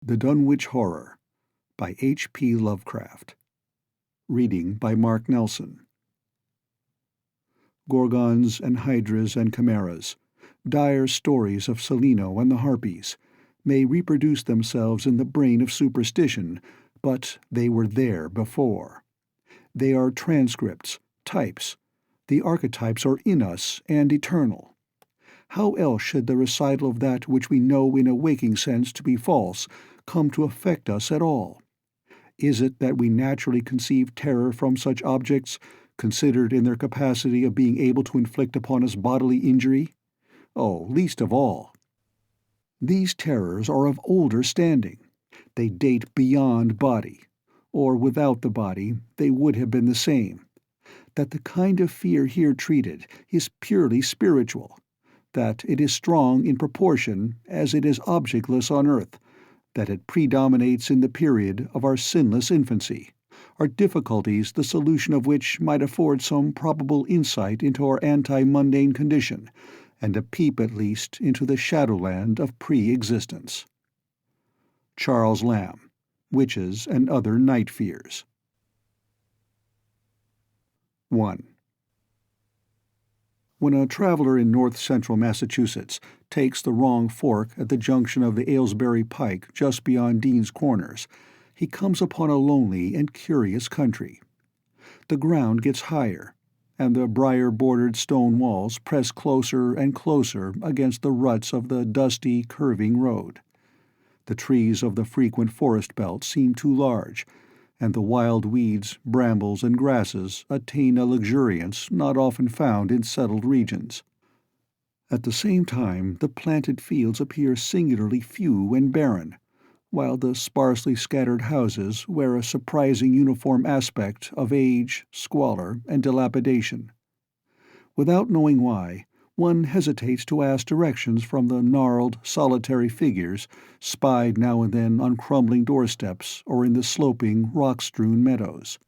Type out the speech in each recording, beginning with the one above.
The Dunwich Horror by H.P. Lovecraft. Reading by Mark Nelson. Gorgons and hydras and chimeras, dire stories of Celino and the Harpies, may reproduce themselves in the brain of superstition, but they were there before. They are transcripts, types. The archetypes are in us and eternal. How else should the recital of that which we know in a waking sense to be false come to affect us at all? Is it that we naturally conceive terror from such objects, considered in their capacity of being able to inflict upon us bodily injury? Oh, least of all. These terrors are of older standing. They date beyond body, or without the body they would have been the same. That the kind of fear here treated is purely spiritual, that it is strong in proportion as it is objectless on earth, that it predominates in the period of our sinless infancy, are difficulties the solution of which might afford some probable insight into our anti-mundane condition, and a peep at least into the shadowland of pre-existence. Charles Lamb, Witches and Other Night Fears. 1. When a traveler in north-central Massachusetts takes the wrong fork at the junction of the Aylesbury Pike just beyond Dean's Corners, he comes upon a lonely and curious country. The ground gets higher, and the briar-bordered stone walls press closer and closer against the ruts of the dusty, curving road. The trees of the frequent forest belt seem too large, and the wild weeds, brambles, and grasses attain a luxuriance not often found in settled regions. At the same time, the planted fields appear singularly few and barren, while the sparsely scattered houses wear a surprising uniform aspect of age, squalor, and dilapidation. Without knowing why, one hesitates to ask directions from the gnarled, solitary figures spied now and then on crumbling doorsteps or in the sloping, rock-strewn meadows.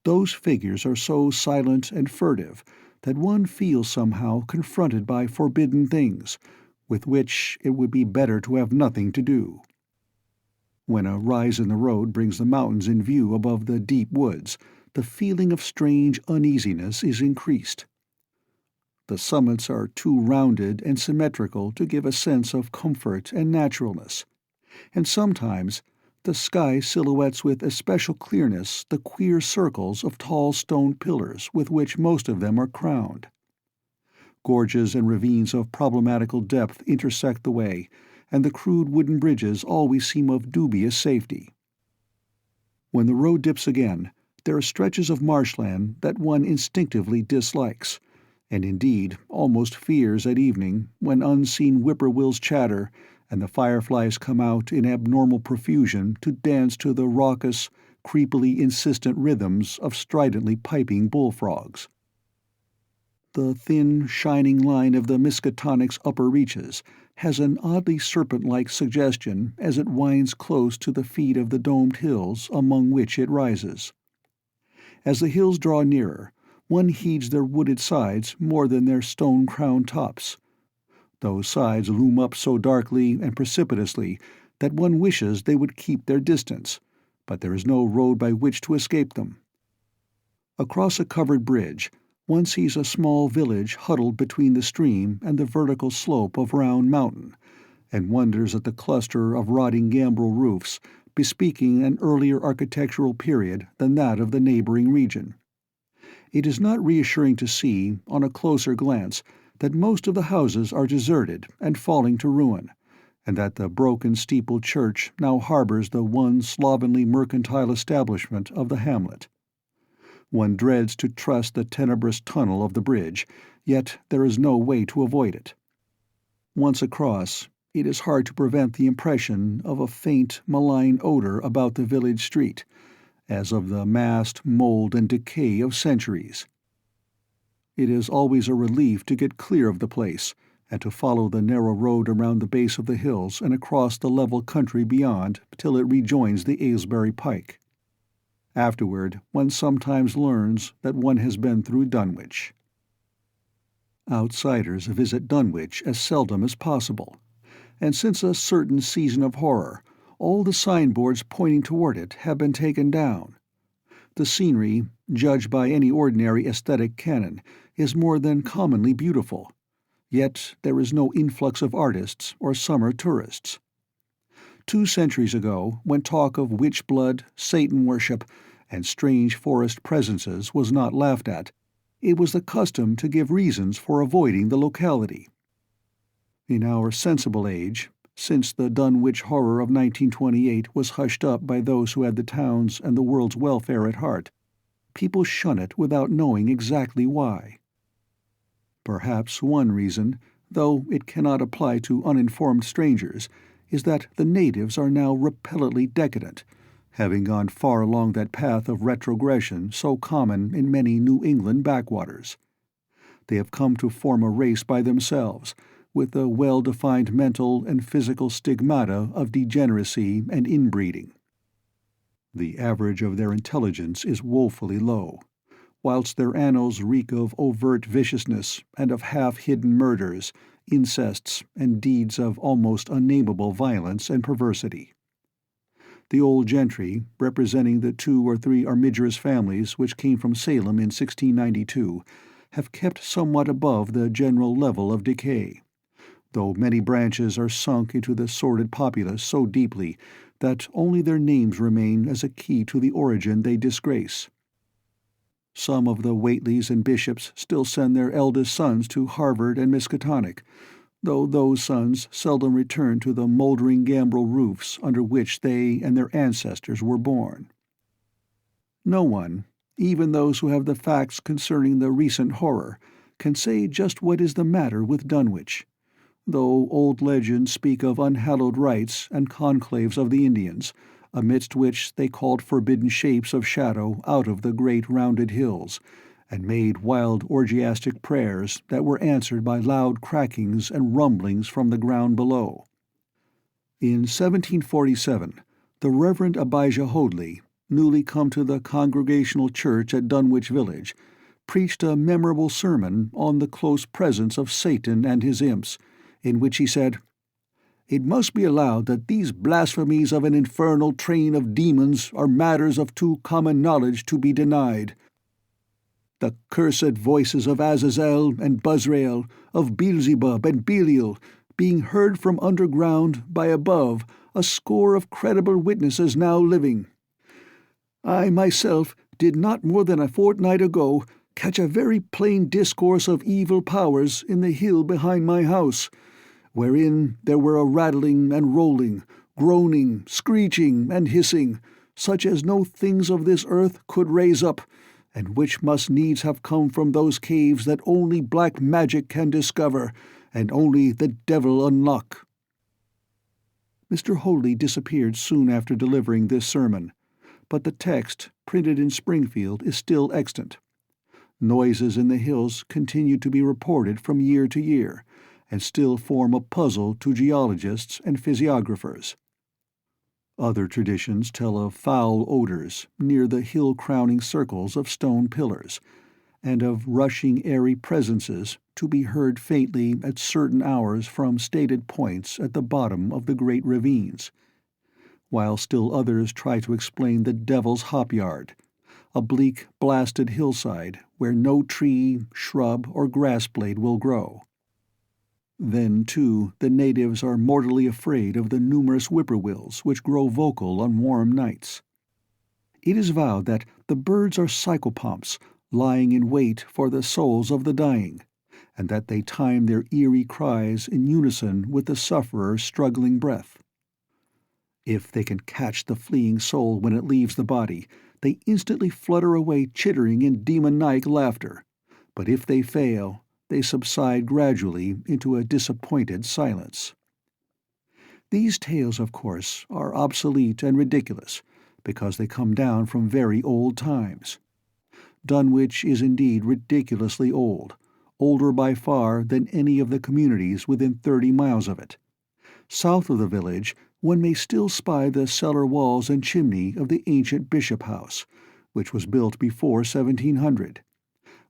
Those figures are so silent and furtive that one feels somehow confronted by forbidden things, with which it would be better to have nothing to do. When a rise in the road brings the mountains in view above the deep woods, the feeling of strange uneasiness is increased. The summits are too rounded and symmetrical to give a sense of comfort and naturalness, and sometimes the sky silhouettes with especial clearness the queer circles of tall stone pillars with which most of them are crowned. Gorges and ravines of problematical depth intersect the way, and the crude wooden bridges always seem of dubious safety. When the road dips again, there are stretches of marshland that one instinctively dislikes, and indeed almost fears at evening, when unseen whippoorwills chatter and the fireflies come out in abnormal profusion to dance to the raucous, creepily insistent rhythms of stridently piping bullfrogs. The thin, shining line of the Miskatonic's upper reaches has an oddly serpent-like suggestion as it winds close to the feet of the domed hills among which it rises. As the hills draw nearer, one heeds their wooded sides more than their stone-crowned tops. Those sides loom up so darkly and precipitously that one wishes they would keep their distance, but there is no road by which to escape them. Across a covered bridge, one sees a small village huddled between the stream and the vertical slope of Round Mountain, and wonders at the cluster of rotting gambrel roofs bespeaking an earlier architectural period than that of the neighboring region. It is not reassuring to see, on a closer glance, that most of the houses are deserted and falling to ruin, and that the broken steepled church now harbors the one slovenly mercantile establishment of the hamlet. One dreads to trust the tenebrous tunnel of the bridge, yet there is no way to avoid it. Once across, it is hard to prevent the impression of a faint, malign odor about the village street, as of the massed mold and decay of centuries. It is always a relief to get clear of the place, and to follow the narrow road around the base of the hills and across the level country beyond till it rejoins the Aylesbury Pike. Afterward, one sometimes learns that one has been through Dunwich. Outsiders visit Dunwich as seldom as possible, and since a certain season of horror, All the signboards pointing toward it have been taken down. The scenery, judged by any ordinary aesthetic canon, is more than commonly beautiful, yet there is no influx of artists or summer tourists. 2 centuries ago, when talk of witch blood, Satan worship, and strange forest presences was not laughed at, it was the custom to give reasons for avoiding the locality. In our sensible age, since the Dunwich Horror of 1928 was hushed up by those who had the town's and the world's welfare at heart, people shun it without knowing exactly why. Perhaps one reason, though it cannot apply to uninformed strangers, is that the natives are now repellently decadent, having gone far along that path of retrogression so common in many New England backwaters. They have come to form a race by themselves, with the well-defined mental and physical stigmata of degeneracy and inbreeding. The average of their intelligence is woefully low, whilst their annals reek of overt viciousness and of half-hidden murders, incests, and deeds of almost unnameable violence and perversity. The old gentry, representing the 2 or 3 armigerous families which came from Salem in 1692, have kept somewhat above the general level of decay, though many branches are sunk into the sordid populace so deeply that only their names remain as a key to the origin they disgrace. Some of the Whateleys and Bishops still send their eldest sons to Harvard and Miskatonic, though those sons seldom return to the moldering gambrel roofs under which they and their ancestors were born. No one, even those who have the facts concerning the recent horror, can say just what is the matter with Dunwich, though old legends speak of unhallowed rites and conclaves of the Indians, amidst which they called forbidden shapes of shadow out of the great rounded hills, and made wild orgiastic prayers that were answered by loud crackings and rumblings from the ground below. In 1747, the Reverend Abijah Hoadley, newly come to the Congregational Church at Dunwich Village, preached a memorable sermon on the close presence of Satan and his imps, in which he said, "It must be allowed that these blasphemies of an infernal train of demons are matters of too common knowledge to be denied. The cursed voices of Azazel and Buzrael, of Beelzebub and Belial, being heard from underground by above a score of credible witnesses now living. I myself did not more than a fortnight ago catch a very plain discourse of evil powers in the hill behind my house, wherein there were a rattling and rolling, groaning, screeching, and hissing, such as no things of this earth could raise up, and which must needs have come from those caves that only black magic can discover, and only the devil unlock." Mr. Hoadley disappeared soon after delivering this sermon, but the text, printed in Springfield, is still extant. Noises in the hills continue to be reported from year to year, and still form a puzzle to geologists and physiographers. Other traditions tell of foul odors near the hill-crowning circles of stone pillars, and of rushing airy presences to be heard faintly at certain hours from stated points at the bottom of the great ravines, while still others try to explain the Devil's Hop-Yard, a bleak, blasted hillside where no tree, shrub, or grass blade will grow. Then, too, the natives are mortally afraid of the numerous whippoorwills which grow vocal on warm nights. It is vowed that the birds are psychopomps lying in wait for the souls of the dying, and that they time their eerie cries in unison with the sufferer's struggling breath. If they can catch the fleeing soul when it leaves the body, they instantly flutter away chittering in demoniac laughter, but if they fail, they subside gradually into a disappointed silence. These tales, of course, are obsolete and ridiculous, because they come down from very old times. Dunwich is indeed ridiculously old, older by far than any of the communities within 30 miles of it. South of the village, one may still spy the cellar walls and chimney of the ancient Bishop House, which was built before 1700,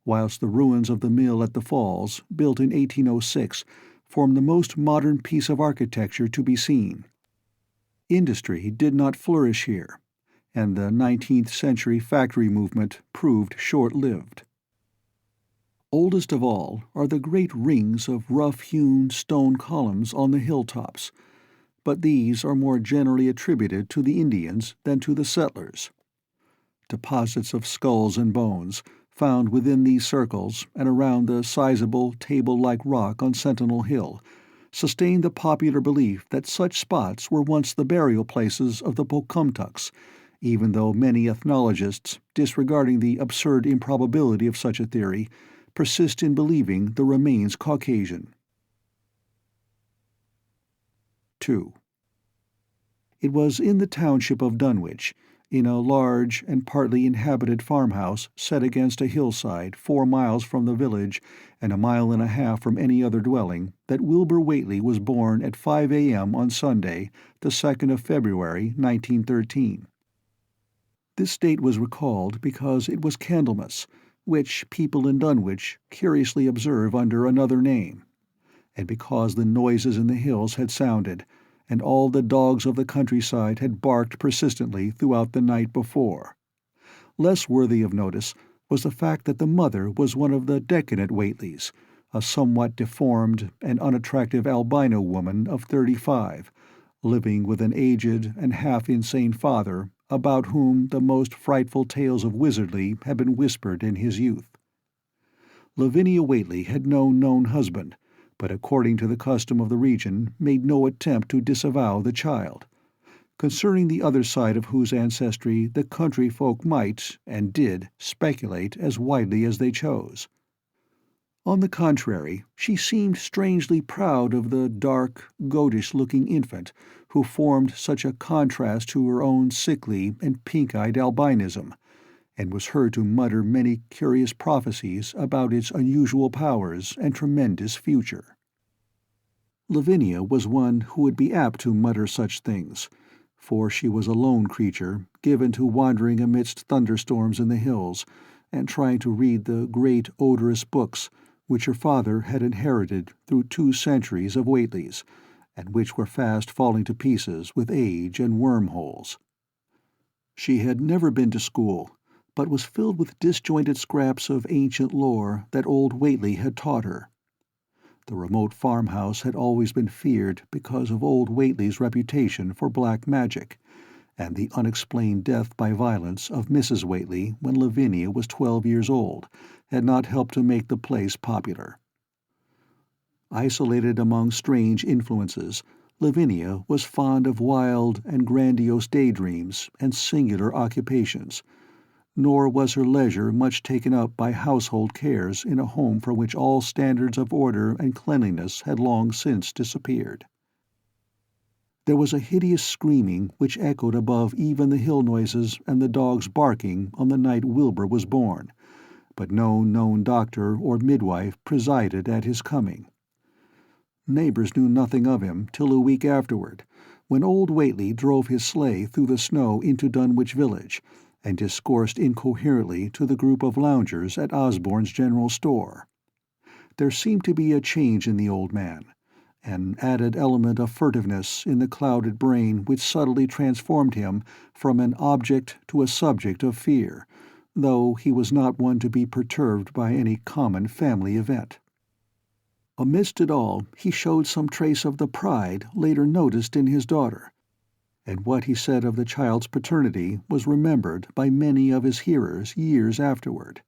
whilst the ruins of the mill at the Falls, built in 1806, form the most modern piece of architecture to be seen. Industry did not flourish here, and the 19th century factory movement proved short-lived. Oldest of all are the great rings of rough-hewn stone columns on the hilltops, but these are more generally attributed to the Indians than to the settlers. Deposits of skulls and bones, found within these circles and around the sizable table-like rock on Sentinel Hill, sustained the popular belief that such spots were once the burial places of the Pocumtucks, even though many ethnologists, disregarding the absurd improbability of such a theory, persist in believing the remains Caucasian. 2. It was in the township of Dunwich, in a large and partly inhabited farmhouse set against a hillside 4 miles from the village and 1.5 miles from any other dwelling, that Wilbur Whately was born at 5 a.m. on Sunday, the 2nd of February, 1913. This date was recalled because it was Candlemas, which people in Dunwich curiously observe under another name, and because the noises in the hills had sounded, and all the dogs of the countryside had barked persistently throughout the night before. Less worthy of notice was the fact that the mother was one of the decadent Whateleys, a somewhat deformed and unattractive albino woman of 35, living with an aged and half-insane father about whom the most frightful tales of wizardry had been whispered in his youth. Lavinia Whately had no known husband, but according to the custom of the region made no attempt to disavow the child, concerning the other side of whose ancestry the country folk might, and did, speculate as widely as they chose. On the contrary, she seemed strangely proud of the dark, goatish-looking infant who formed such a contrast to her own sickly and pink-eyed albinism, and was heard to mutter many curious prophecies about its unusual powers and tremendous future. Lavinia was one who would be apt to mutter such things, for she was a lone creature, given to wandering amidst thunderstorms in the hills, and trying to read the great odorous books which her father had inherited through 2 centuries of Whateleys, and which were fast falling to pieces with age and wormholes. She had never been to school, but was filled with disjointed scraps of ancient lore that old Whately had taught her. The remote farmhouse had always been feared because of old Whately's reputation for black magic, and the unexplained death by violence of Mrs. Whately when Lavinia was 12 years old had not helped to make the place popular. Isolated among strange influences, Lavinia was fond of wild and grandiose daydreams and singular occupations, nor was her leisure much taken up by household cares in a home from which all standards of order and cleanliness had long since disappeared. There was a hideous screaming which echoed above even the hill noises and the dogs barking on the night Wilbur was born, but no known doctor or midwife presided at his coming. Neighbors knew nothing of him till a week afterward, when old Whately drove his sleigh through the snow into Dunwich village, and discoursed incoherently to the group of loungers at Osborne's general store. There seemed to be a change in the old man, an added element of furtiveness in the clouded brain which subtly transformed him from an object to a subject of fear, though he was not one to be perturbed by any common family event. Amidst it all, he showed some trace of the pride later noticed in his daughter, and what he said of the child's paternity was remembered by many of his hearers years afterward.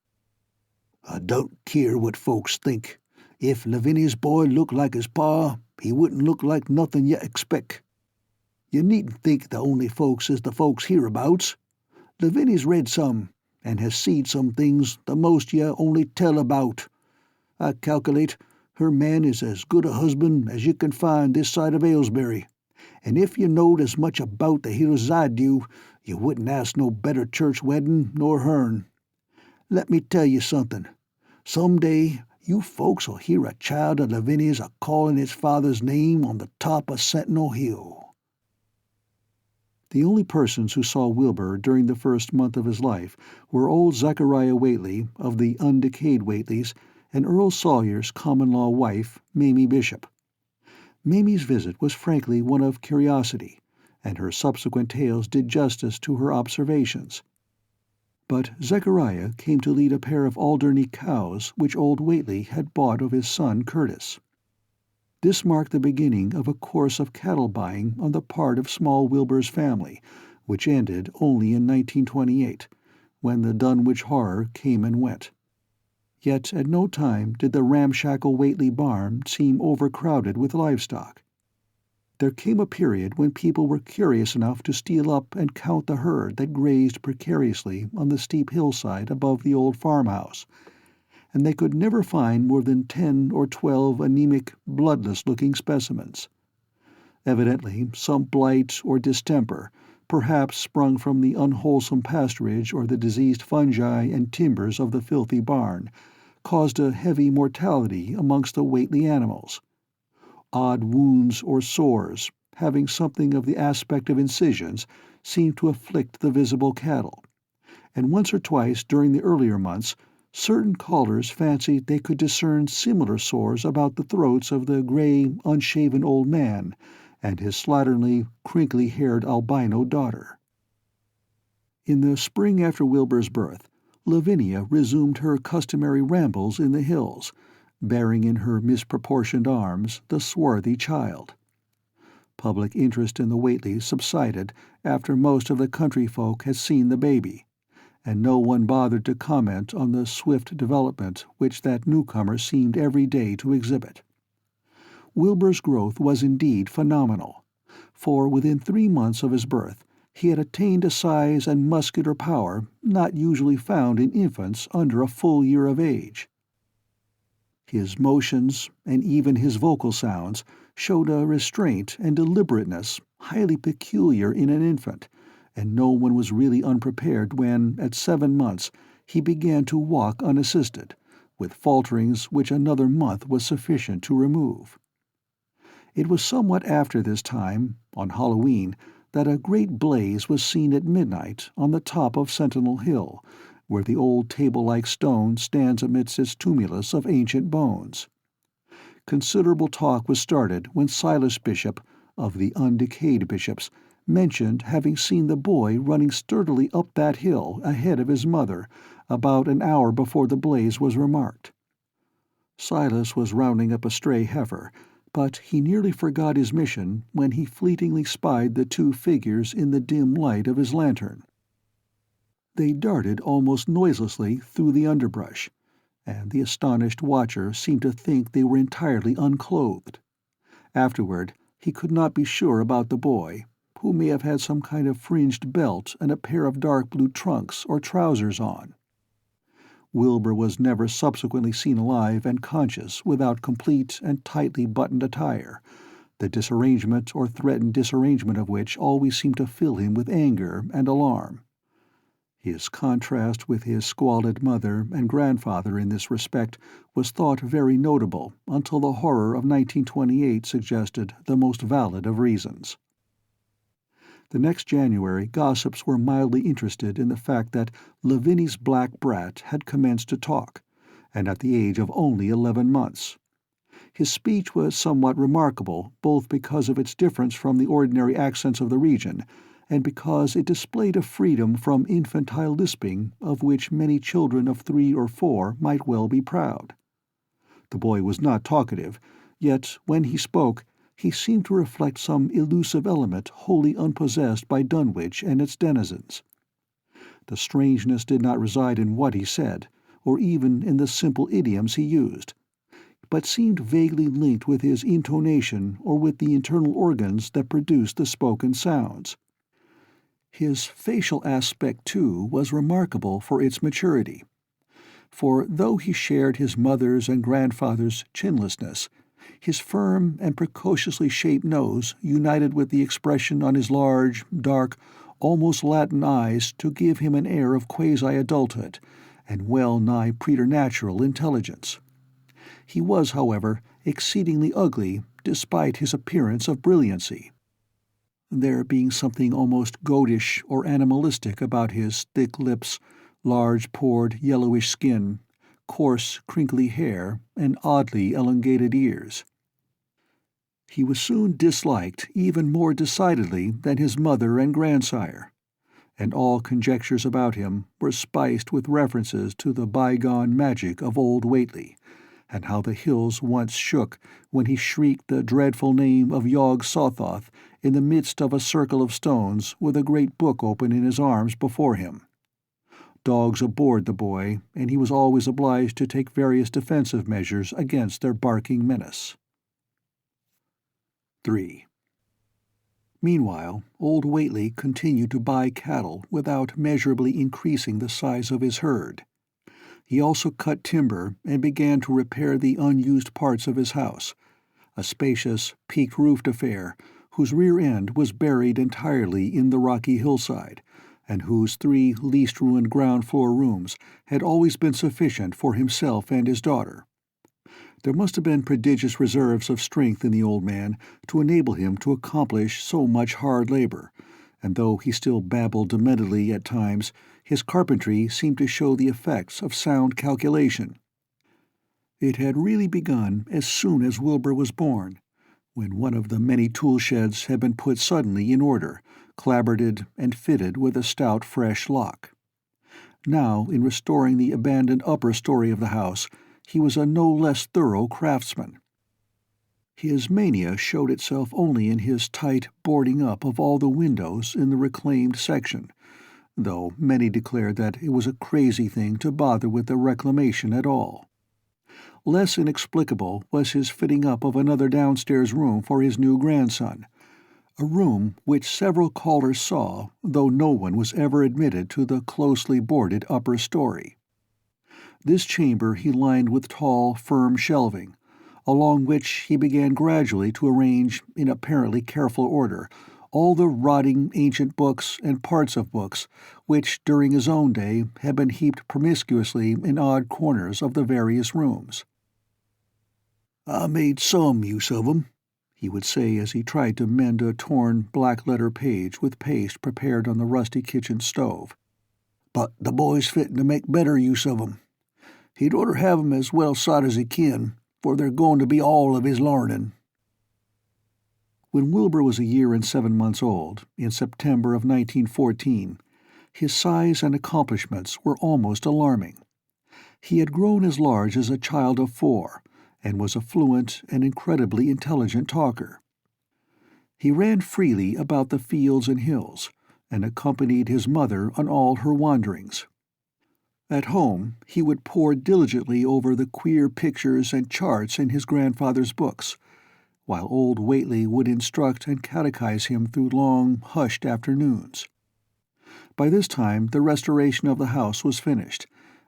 "I don't keer what folks think. If Lavinia's boy looked like his pa, he wouldn't look like nothin' you expect. You needn't think the only folks is the folks hereabouts. Lavinia's read some, and has seed some things the most you only tell about. I calculate her man is as good a husband as you can find this side of Aylesbury, and if you knowed as much about the hills as I do, you wouldn't ask no better church weddin' nor hern. Let me tell you somethin'. Some day you folks'll hear a child of Lavinia's a-callin' its father's name on the top of Sentinel Hill." The only persons who saw Wilbur during the first month of his life were old Zachariah Whately of the undecayed Whateleys and Earl Sawyer's common-law wife, Mamie Bishop. Mamie's visit was frankly one of curiosity, and her subsequent tales did justice to her observations. But Zechariah came to lead a pair of Alderney cows which old Whately had bought of his son Curtis. This marked the beginning of a course of cattle buying on the part of small Wilbur's family, which ended only in 1928, when the Dunwich Horror came and went. Yet at no time did the ramshackle Whately barn seem overcrowded with livestock. There came a period when people were curious enough to steal up and count the herd that grazed precariously on the steep hillside above the old farmhouse, and they could never find more than 10 or 12 anemic, bloodless-looking specimens. Evidently some blight or distemper, perhaps sprung from the unwholesome pasturage or the diseased fungi and timbers of the filthy barn, caused a heavy mortality amongst the Whately animals. Odd wounds or sores, having something of the aspect of incisions, seemed to afflict the visible cattle, and once or twice during the earlier months certain callers fancied they could discern similar sores about the throats of the grey, unshaven old man and his slatternly, crinkly-haired albino daughter. In the spring after Wilbur's birth, Lavinia resumed her customary rambles in the hills, bearing in her misproportioned arms the swarthy child. Public interest in the Whateleys subsided after most of the country folk had seen the baby, and no one bothered to comment on the swift development which that newcomer seemed every day to exhibit. Wilbur's growth was indeed phenomenal, for within 3 months of his birth he had attained a size and muscular power not usually found in infants under a full year of age. His motions, and even his vocal sounds, showed a restraint and deliberateness highly peculiar in an infant, and no one was really unprepared when, at 7 months, he began to walk unassisted, with falterings which another month was sufficient to remove. It was somewhat after this time, on Halloween, that a great blaze was seen at midnight on the top of Sentinel Hill, where the old table-like stone stands amidst its tumulus of ancient bones. Considerable talk was started when Silas Bishop, of the undecayed bishops, mentioned having seen the boy running sturdily up that hill ahead of his mother about an hour before the blaze was remarked. Silas was rounding up a stray heifer, but he nearly forgot his mission when he fleetingly spied the 2 figures in the dim light of his lantern. They darted almost noiselessly through the underbrush, and the astonished watcher seemed to think they were entirely unclothed. Afterward, he could not be sure about the boy, who may have had some kind of fringed belt and a pair of dark blue trunks or trousers on. Wilbur was never subsequently seen alive and conscious without complete and tightly buttoned attire, the disarrangement or threatened disarrangement of which always seemed to fill him with anger and alarm. His contrast with his squalid mother and grandfather in this respect was thought very notable until the horror of 1928 suggested the most valid of reasons. The next January gossips were mildly interested in the fact that Lavinia's black brat had commenced to talk, and at the age of only 11 months. His speech was somewhat remarkable, both because of its difference from the ordinary accents of the region, and because it displayed a freedom from infantile lisping of which many children of 3 or 4 might well be proud. The boy was not talkative, yet when he spoke he seemed to reflect some elusive element wholly unpossessed by Dunwich and its denizens. The strangeness did not reside in what he said, or even in the simple idioms he used, but seemed vaguely linked with his intonation or with the internal organs that produced the spoken sounds. His facial aspect, too, was remarkable for its maturity, for though he shared his mother's and grandfather's chinlessness, his firm and precociously shaped nose united with the expression on his large, dark, almost Latin eyes to give him an air of quasi-adulthood and well-nigh preternatural intelligence. He was, however, exceedingly ugly despite his appearance of brilliancy, there being something almost goatish or animalistic about his thick lips, large-pored yellowish skin, coarse crinkly hair, and oddly elongated ears. He was soon disliked even more decidedly than his mother and grandsire, and all conjectures about him were spiced with references to the bygone magic of old Whately, and how the hills once shook when he shrieked the dreadful name of Yog Sothoth in the midst of a circle of stones with a great book open in his arms before him. Dogs abhorred the boy, and he was always obliged to take various defensive measures against their barking menace. 3. Meanwhile, old Whately continued to buy cattle without measurably increasing the size of his herd. He also cut timber and began to repair the unused parts of his house, a spacious, peaked-roofed affair whose rear end was buried entirely in the rocky hillside, and whose 3 least-ruined ground-floor rooms had always been sufficient for himself and his daughter. There must have been prodigious reserves of strength in the old man to enable him to accomplish so much hard labor, and though he still babbled dementedly at times, his carpentry seemed to show the effects of sound calculation. It had really begun as soon as Wilbur was born, when one of the many tool sheds had been put suddenly in order, clapboarded and fitted with a stout fresh lock. Now, in restoring the abandoned upper story of the house, he was a no less thorough craftsman. His mania showed itself only in his tight boarding up of all the windows in the reclaimed section, though many declared that it was a crazy thing to bother with the reclamation at all. Less inexplicable was his fitting up of another downstairs room for his new grandson, a room which several callers saw, though no one was ever admitted to the closely boarded upper story. This chamber he lined with tall, firm shelving, along which he began gradually to arrange, in apparently careful order, all the rotting ancient books and parts of books which, during his own day, had been heaped promiscuously in odd corners of the various rooms. "I made some use of 'em," he would say as he tried to mend a torn black-letter page with paste prepared on the rusty kitchen stove. "But the boy's fitting to make better use of 'em. He'd orter have 'em as well sot as he kin, for they're goin' to be all of his larnin'." When Wilbur was a year and 7 months old, in September of 1914, his size and accomplishments were almost alarming. He had grown as large as a child of 4, and was a fluent and incredibly intelligent talker. He ran freely about the fields and hills, and accompanied his mother on all her wanderings. At home, he would pore diligently over the queer pictures and charts in his grandfather's books, while old Whately would instruct and catechize him through long, hushed afternoons. By this time the restoration of the house was finished,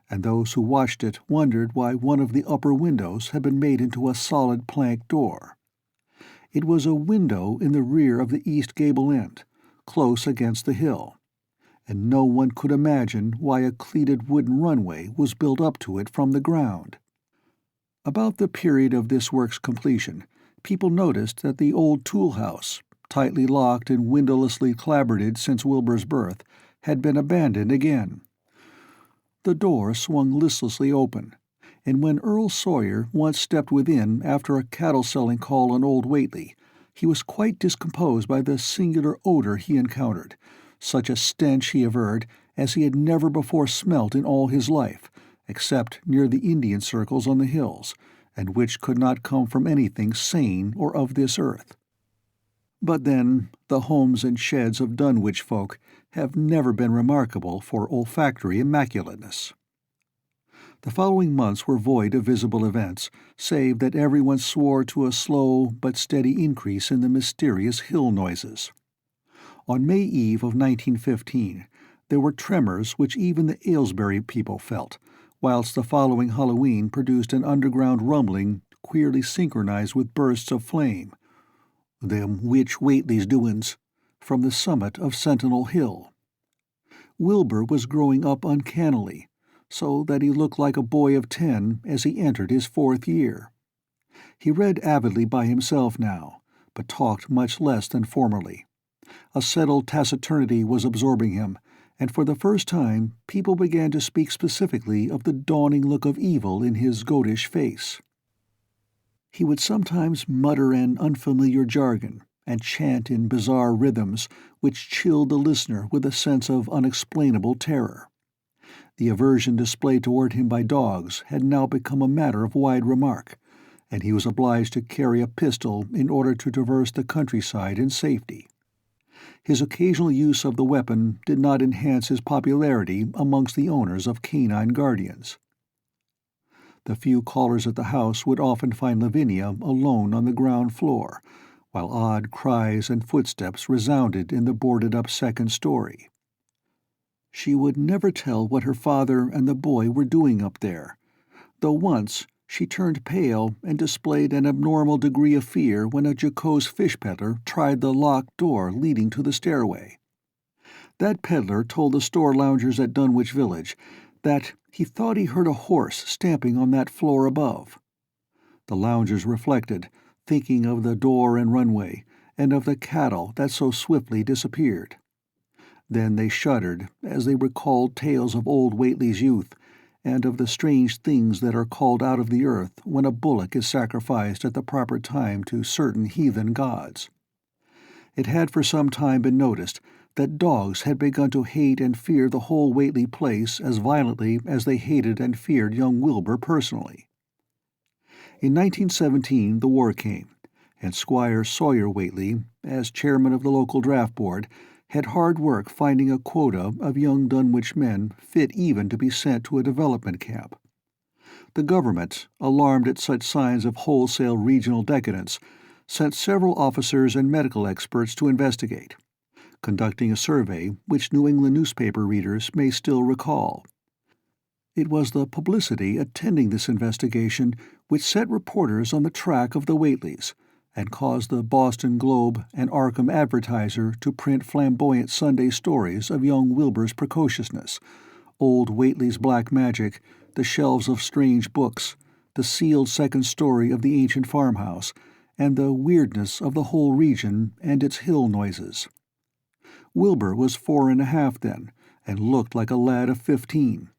and those who watched it wondered why one of the upper windows had been made into a solid plank door. It was a window in the rear of the east gable end, close against the hill, and no one could imagine why a cleated wooden runway was built up to it from the ground. About the period of this work's completion, people noticed that the old tool-house, tightly locked and windowlessly clapboarded since Wilbur's birth, had been abandoned again. The door swung listlessly open, and when Earl Sawyer once stepped within after a cattle-selling call on old Whately, he was quite discomposed by the singular odor he encountered, such a stench, he averred, as he had never before smelt in all his life, except near the Indian circles on the hills, and which could not come from anything sane or of this earth. But then, the homes and sheds of Dunwich folk have never been remarkable for olfactory immaculateness. The following months were void of visible events, save that everyone swore to a slow but steady increase in the mysterious hill noises. On May Eve of 1915, there were tremors which even the Aylesbury people felt, whilst the following Halloween produced an underground rumbling queerly synchronized with bursts of flame. "Them witch Whately's doin's," from the summit of Sentinel Hill. Wilbur was growing up uncannily, so that he looked like a boy of 10 as he entered his 4th year. He read avidly by himself now, but talked much less than formerly. A settled taciturnity was absorbing him, and for the first time people began to speak specifically of the dawning look of evil in his goatish face. He would sometimes mutter an unfamiliar jargon and chant in bizarre rhythms which chilled the listener with a sense of unexplainable terror. The aversion displayed toward him by dogs had now become a matter of wide remark, and he was obliged to carry a pistol in order to traverse the countryside in safety. His occasional use of the weapon did not enhance his popularity amongst the owners of canine guardians. The few callers at the house would often find Lavinia alone on the ground floor, while odd cries and footsteps resounded in the boarded-up second story. She would never tell what her father and the boy were doing up there, though once she turned pale and displayed an abnormal degree of fear when a jocose fish peddler tried the locked door leading to the stairway. That peddler told the store loungers at Dunwich Village that he thought he heard a horse stamping on that floor above. The loungers reflected, thinking of the door and runway, and of the cattle that so swiftly disappeared. Then they shuddered as they recalled tales of old Whately's youth, and of the strange things that are called out of the earth when a bullock is sacrificed at the proper time to certain heathen gods. It had for some time been noticed that dogs had begun to hate and fear the whole Whately place as violently as they hated and feared young Wilbur personally. In 1917 the war came, and Squire Sawyer Whately, as chairman of the local draft board, had hard work finding a quota of young Dunwich men fit even to be sent to a development camp. The government, alarmed at such signs of wholesale regional decadence, sent several officers and medical experts to investigate, conducting a survey which New England newspaper readers may still recall. It was the publicity attending this investigation which set reporters on the track of the Whateleys, and caused the Boston Globe and Arkham Advertiser to print flamboyant Sunday stories of young Wilbur's precociousness, old Whately's black magic, the shelves of strange books, the sealed second story of the ancient farmhouse, and the weirdness of the whole region and its hill noises. Wilbur was 4.5 then, and looked like a lad of 15.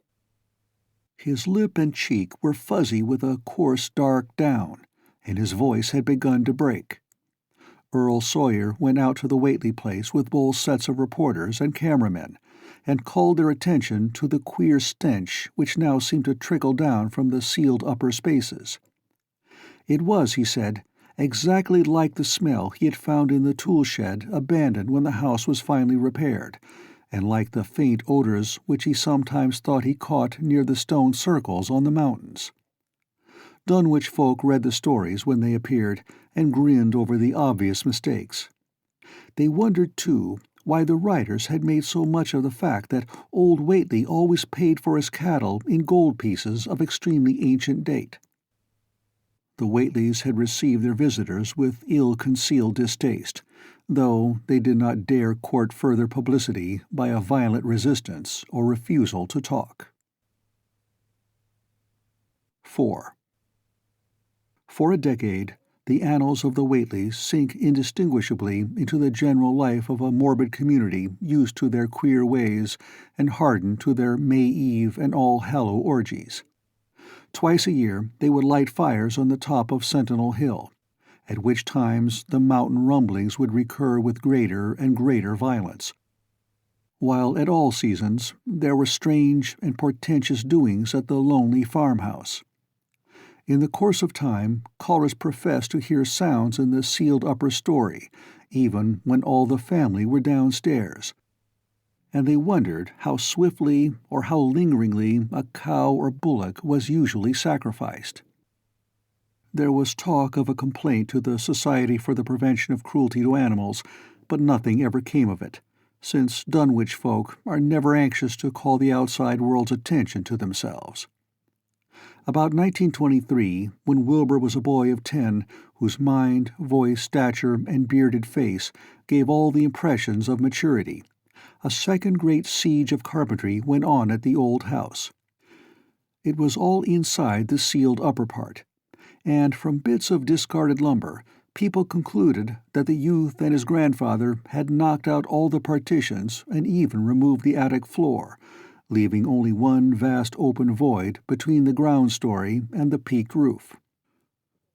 His lip and cheek were fuzzy with a coarse dark down, and his voice had begun to break. Earl Sawyer went out to the Whately place with both sets of reporters and cameramen, and called their attention to the queer stench which now seemed to trickle down from the sealed upper spaces. It was, he said, exactly like the smell he had found in the tool shed abandoned when the house was finally repaired, and like the faint odors which he sometimes thought he caught near the stone circles on the mountains. Dunwich folk read the stories when they appeared and grinned over the obvious mistakes. They wondered, too, why the writers had made so much of the fact that old Whately always paid for his cattle in gold pieces of extremely ancient date. The Whateleys had received their visitors with ill-concealed distaste, though they did not dare court further publicity by a violent resistance or refusal to talk. 4. For a decade, the annals of the Whateleys sink indistinguishably into the general life of a morbid community used to their queer ways and hardened to their May Eve and All-Hallow orgies. Twice a year they would light fires on the top of Sentinel Hill, at which times the mountain rumblings would recur with greater and greater violence, while at all seasons there were strange and portentous doings at the lonely farmhouse. In the course of time, callers professed to hear sounds in the sealed upper story, even when all the family were downstairs, and they wondered how swiftly or how lingeringly a cow or bullock was usually sacrificed. There was talk of a complaint to the Society for the Prevention of Cruelty to Animals, but nothing ever came of it, since Dunwich folk are never anxious to call the outside world's attention to themselves. About 1923, when Wilbur was a boy of 10, whose mind, voice, stature, and bearded face gave all the impressions of maturity, a second great siege of carpentry went on at the old house. It was all inside the sealed upper part, and from bits of discarded lumber, people concluded that the youth and his grandfather had knocked out all the partitions and even removed the attic floor, leaving only one vast open void between the ground story and the peaked roof.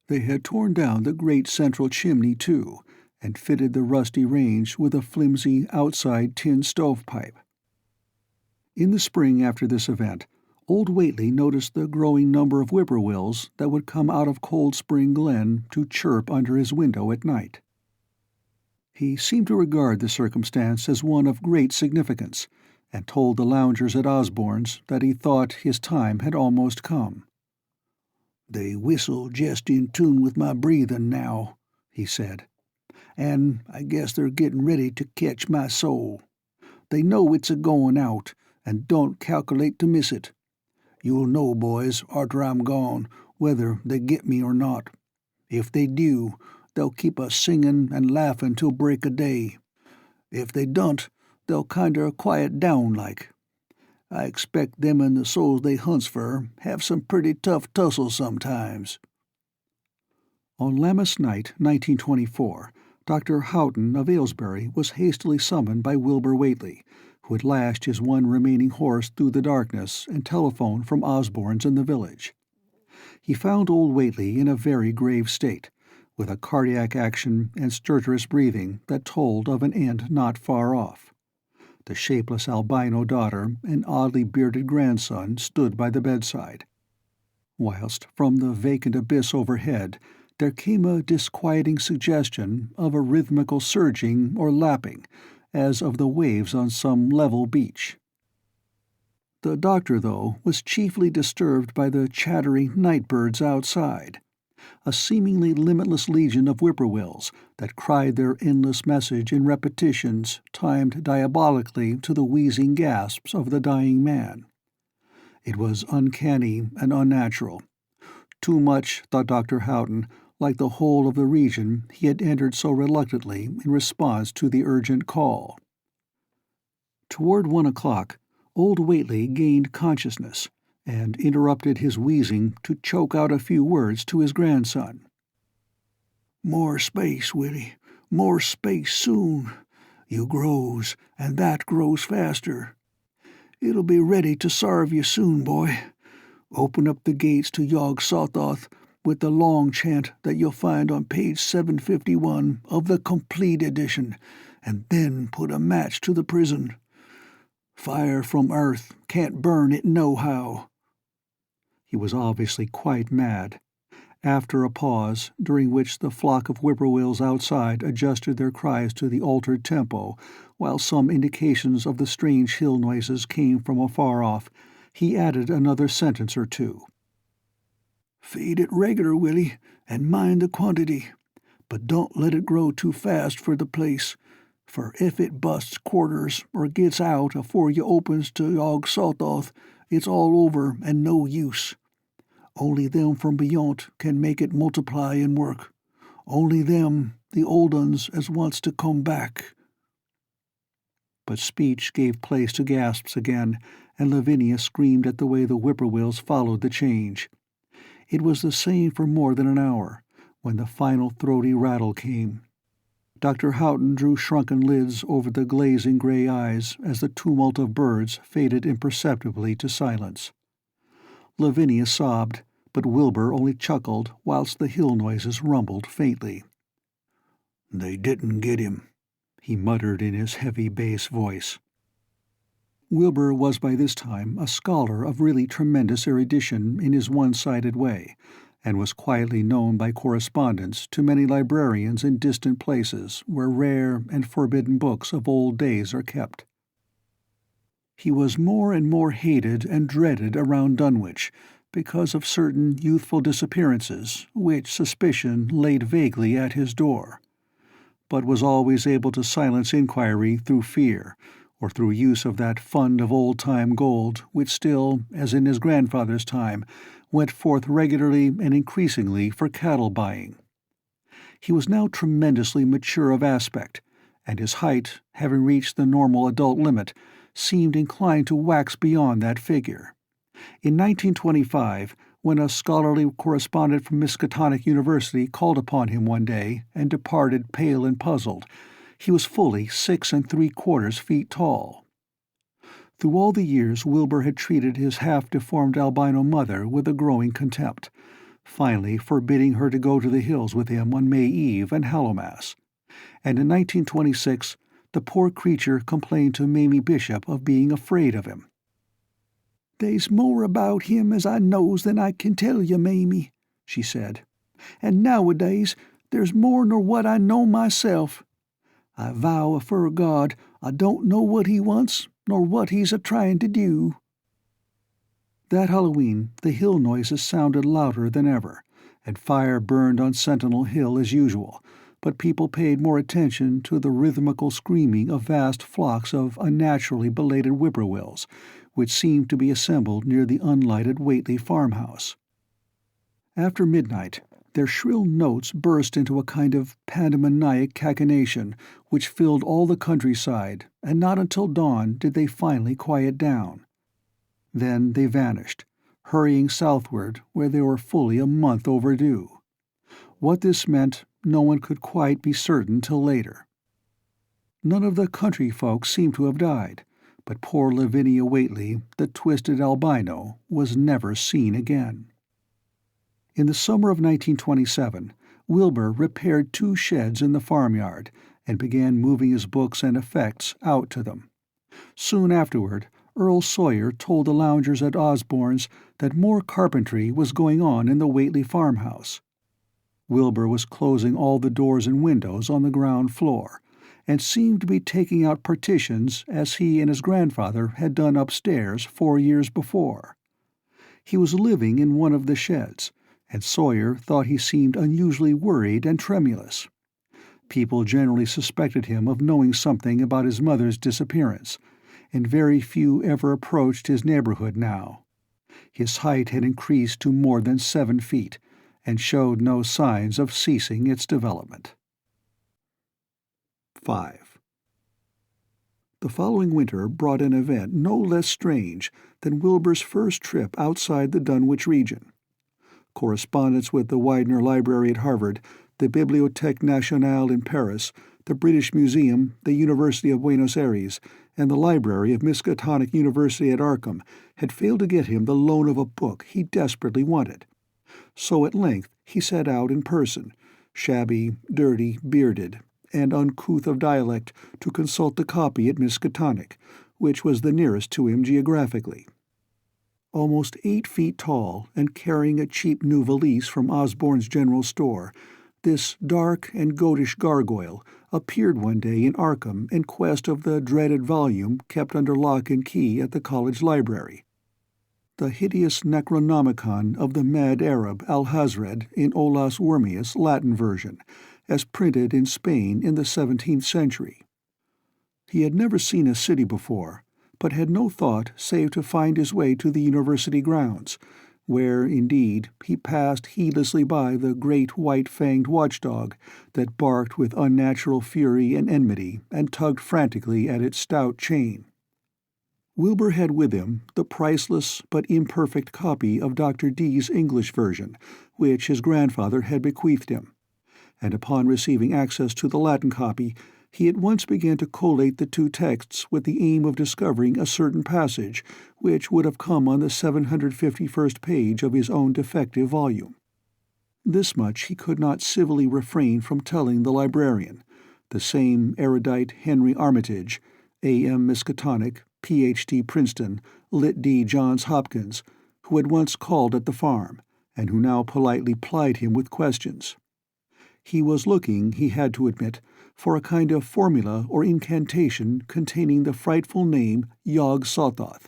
They had torn down the great central chimney, too, and fitted the rusty range with a flimsy outside tin stovepipe. In the spring after this event, old Whately noticed the growing number of whippoorwills that would come out of Cold Spring Glen to chirp under his window at night. He seemed to regard the circumstance as one of great significance, and told the loungers at Osborne's that he thought his time had almost come. "They whistle jest in tune with my breathin' now," he said, "and I guess they're gettin' ready to ketch my soul. They know it's a-goin' out, and don't calculate to miss it. You'll know, boys, arter I'm gone, whether they get me or not. If they do, they'll keep us singin' and laughin' till break o' day. If they don't, they'll kinder quiet down like. I expect them and the souls they hunts fer have some pretty tough tussles sometimes." On Lammas night, 1924, Dr. Houghton of Aylesbury was hastily summoned by Wilbur Whately, who had lashed his one remaining horse through the darkness and telephoned from Osborne's in the village. He found old Whately in a very grave state, with a cardiac action and stertorous breathing that told of an end not far off. The shapeless albino daughter and oddly bearded grandson stood by the bedside, whilst from the vacant abyss overhead there came a disquieting suggestion of a rhythmical surging or lapping, as of the waves on some level beach. The doctor, though, was chiefly disturbed by the chattering night-birds outside, a seemingly limitless legion of whippoorwills that cried their endless message in repetitions timed diabolically to the wheezing gasps of the dying man. It was uncanny and unnatural. Too much, thought Dr. Houghton, like the whole of the region he had entered so reluctantly in response to the urgent call. Toward 1 o'clock, old Whately gained consciousness, and interrupted his wheezing to choke out a few words to his grandson. "More space, Willie, more space soon. You grows, and that grows faster. It'll be ready to sarve you soon, boy. Open up the gates to Yog Sothoth with the long chant that you'll find on page 751 of the complete edition, and then put a match to the prison. Fire from earth can't burn it nohow." He was obviously quite mad. After a pause, during which the flock of whippoorwills outside adjusted their cries to the altered tempo, while some indications of the strange hill noises came from afar off, he added another sentence or two. "Feed it regular, Willie, and mind the quantity. But don't let it grow too fast for the place, for if it busts quarters or gets out afore you opens to Yog Sothoth, it's all over and no use. Only them from beyond can make it multiply and work. Only them, the old uns as wants to come back." But speech gave place to gasps again, and Lavinia screamed at the way the whippoorwills followed the change. It was the same for more than an hour, when the final throaty rattle came. Dr. Houghton drew shrunken lids over the glazing gray eyes as the tumult of birds faded imperceptibly to silence. Lavinia sobbed, but Wilbur only chuckled whilst the hill noises rumbled faintly. "They didn't get him," he muttered in his heavy bass voice. Wilbur was by this time a scholar of really tremendous erudition in his one-sided way, and was quietly known by correspondence to many librarians in distant places where rare and forbidden books of old days are kept. He was more and more hated and dreaded around Dunwich because of certain youthful disappearances which suspicion laid vaguely at his door, but was always able to silence inquiry through fear, or through use of that fund of old-time gold which still, as in his grandfather's time, went forth regularly and increasingly for cattle buying. He was now tremendously mature of aspect, and his height, having reached the normal adult limit, seemed inclined to wax beyond that figure. In 1925, when a scholarly correspondent from Miskatonic University called upon him one day and departed pale and puzzled, he was fully 6 3/4 feet tall. Through all the years Wilbur had treated his half-deformed albino mother with a growing contempt, finally forbidding her to go to the hills with him on May Eve and Hallowmass. And in 1926, the poor creature complained to Mamie Bishop of being afraid of him. "They's more about him as I knows than I can tell you, Mamie," she said. "And nowadays there's more nor what I know myself. I vow afore God I don't know what he wants nor what he's a-trying to do." That Halloween the hill noises sounded louder than ever, and fire burned on Sentinel Hill as usual, but people paid more attention to the rhythmical screaming of vast flocks of unnaturally belated whippoorwills, which seemed to be assembled near the unlighted Whately farmhouse. After midnight, their shrill notes burst into a kind of pandemoniac cachinnation which filled all the countryside, and not until dawn did they finally quiet down. Then they vanished, hurrying southward where they were fully a month overdue. What this meant, no one could quite be certain till later. None of the country folk seemed to have died, but poor Lavinia Whately, the twisted albino, was never seen again. In the summer of 1927, Wilbur repaired 2 sheds in the farmyard and began moving his books and effects out to them. Soon afterward, Earl Sawyer told the loungers at Osborne's that more carpentry was going on in the Whately farmhouse. Wilbur was closing all the doors and windows on the ground floor, and seemed to be taking out partitions as he and his grandfather had done upstairs 4 years before. He was living in one of the sheds, and Sawyer thought he seemed unusually worried and tremulous. People generally suspected him of knowing something about his mother's disappearance, and very few ever approached his neighborhood now. His height had increased to more than 7 feet, and showed no signs of ceasing its development. 5. The following winter brought an event no less strange than Wilbur's first trip outside the Dunwich region. Correspondence with the Widener Library at Harvard, the Bibliothèque Nationale in Paris, the British Museum, the University of Buenos Aires, and the library of Miskatonic University at Arkham had failed to get him the loan of a book he desperately wanted. So at length he set out in person, shabby, dirty, bearded, and uncouth of dialect, to consult the copy at Miskatonic, which was the nearest to him geographically. Almost 8 feet tall, and carrying a cheap new valise from Osborne's general store, this dark and goatish gargoyle appeared one day in Arkham in quest of the dreaded volume kept under lock and key at the college library. The hideous Necronomicon of the mad Arab Alhazred in Olaus Wormius Latin version, as printed in Spain in the 17th century. He had never seen a city before, but had no thought save to find his way to the university grounds, where, indeed, he passed heedlessly by the great white-fanged watchdog that barked with unnatural fury and enmity and tugged frantically at its stout chain. Wilbur had with him the priceless but imperfect copy of Dr. Dee's English version, which his grandfather had bequeathed him, and upon receiving access to the Latin copy, he at once began to collate the 2 texts with the aim of discovering a certain passage which would have come on the 751st page of his own defective volume. This much he could not civilly refrain from telling the librarian, the same erudite Henry Armitage, A.M. Miskatonic, Ph.D. Princeton, Litt.D. Johns Hopkins, who had once called at the farm, and who now politely plied him with questions. He was looking, he had to admit, for a kind of formula or incantation containing the frightful name Yog-Sothoth,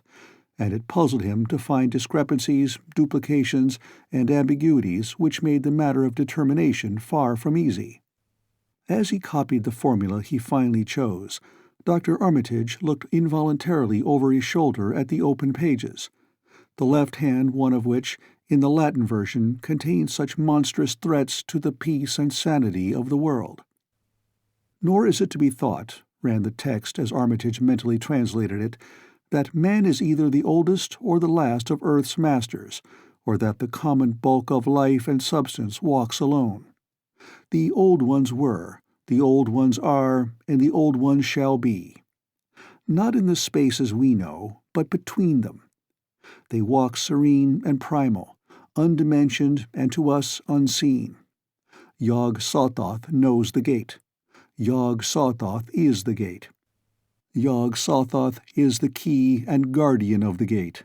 and it puzzled him to find discrepancies, duplications, and ambiguities which made the matter of determination far from easy. As he copied the formula he finally chose, Dr. Armitage looked involuntarily over his shoulder at the open pages, the left-hand one of which, in the Latin version, contained such monstrous threats to the peace and sanity of the world. "Nor is it to be thought," ran the text as Armitage mentally translated it, "that man is either the oldest or the last of earth's masters, or that the common bulk of life and substance walks alone. The old ones were, the old ones are, and the old ones shall be. Not in the spaces we know, but between them. They walk serene and primal, undimensioned and to us unseen. Yog-Sothoth knows the gate. Yog-Sothoth is the gate. Yog-Sothoth is the key and guardian of the gate.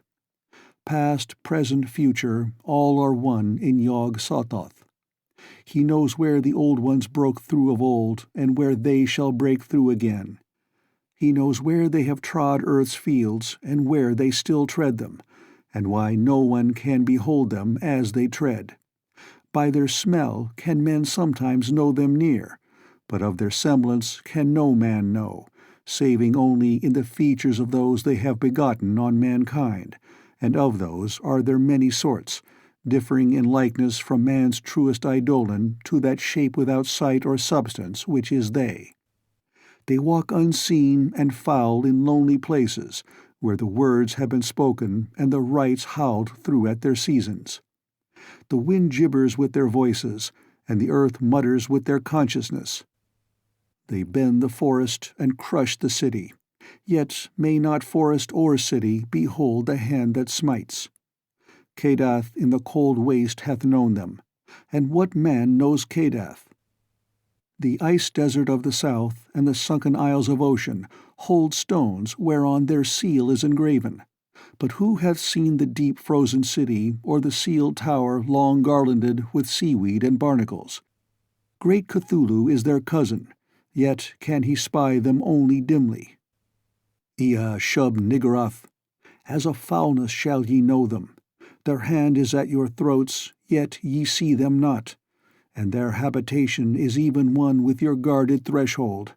Past, present, future, all are one in Yog-Sothoth. He knows where the old ones broke through of old, and where they shall break through again. He knows where they have trod earth's fields, and where they still tread them, and why no one can behold them as they tread. By their smell can men sometimes know them near, but of their semblance can no man know, saving only in the features of those they have begotten on mankind, and of those are there many sorts, differing in likeness from man's truest eidolon to that shape without sight or substance which is they. They walk unseen and foul in lonely places, where the words have been spoken and the rites howled through at their seasons. The wind gibbers with their voices, and the earth mutters with their consciousness. They bend the forest and crush the city, yet may not forest or city behold the hand that smites. Kadath in the cold waste hath known them, and what man knows Kadath? The ice desert of the south and the sunken isles of ocean hold stones whereon their seal is engraven, but who hath seen the deep frozen city or the sealed tower long garlanded with seaweed and barnacles? Great Cthulhu is their cousin, yet can he spy them only dimly. Ea Shub Niggurath, as a foulness shall ye know them. Their hand is at your throats, yet ye see them not, and their habitation is even one with your guarded threshold.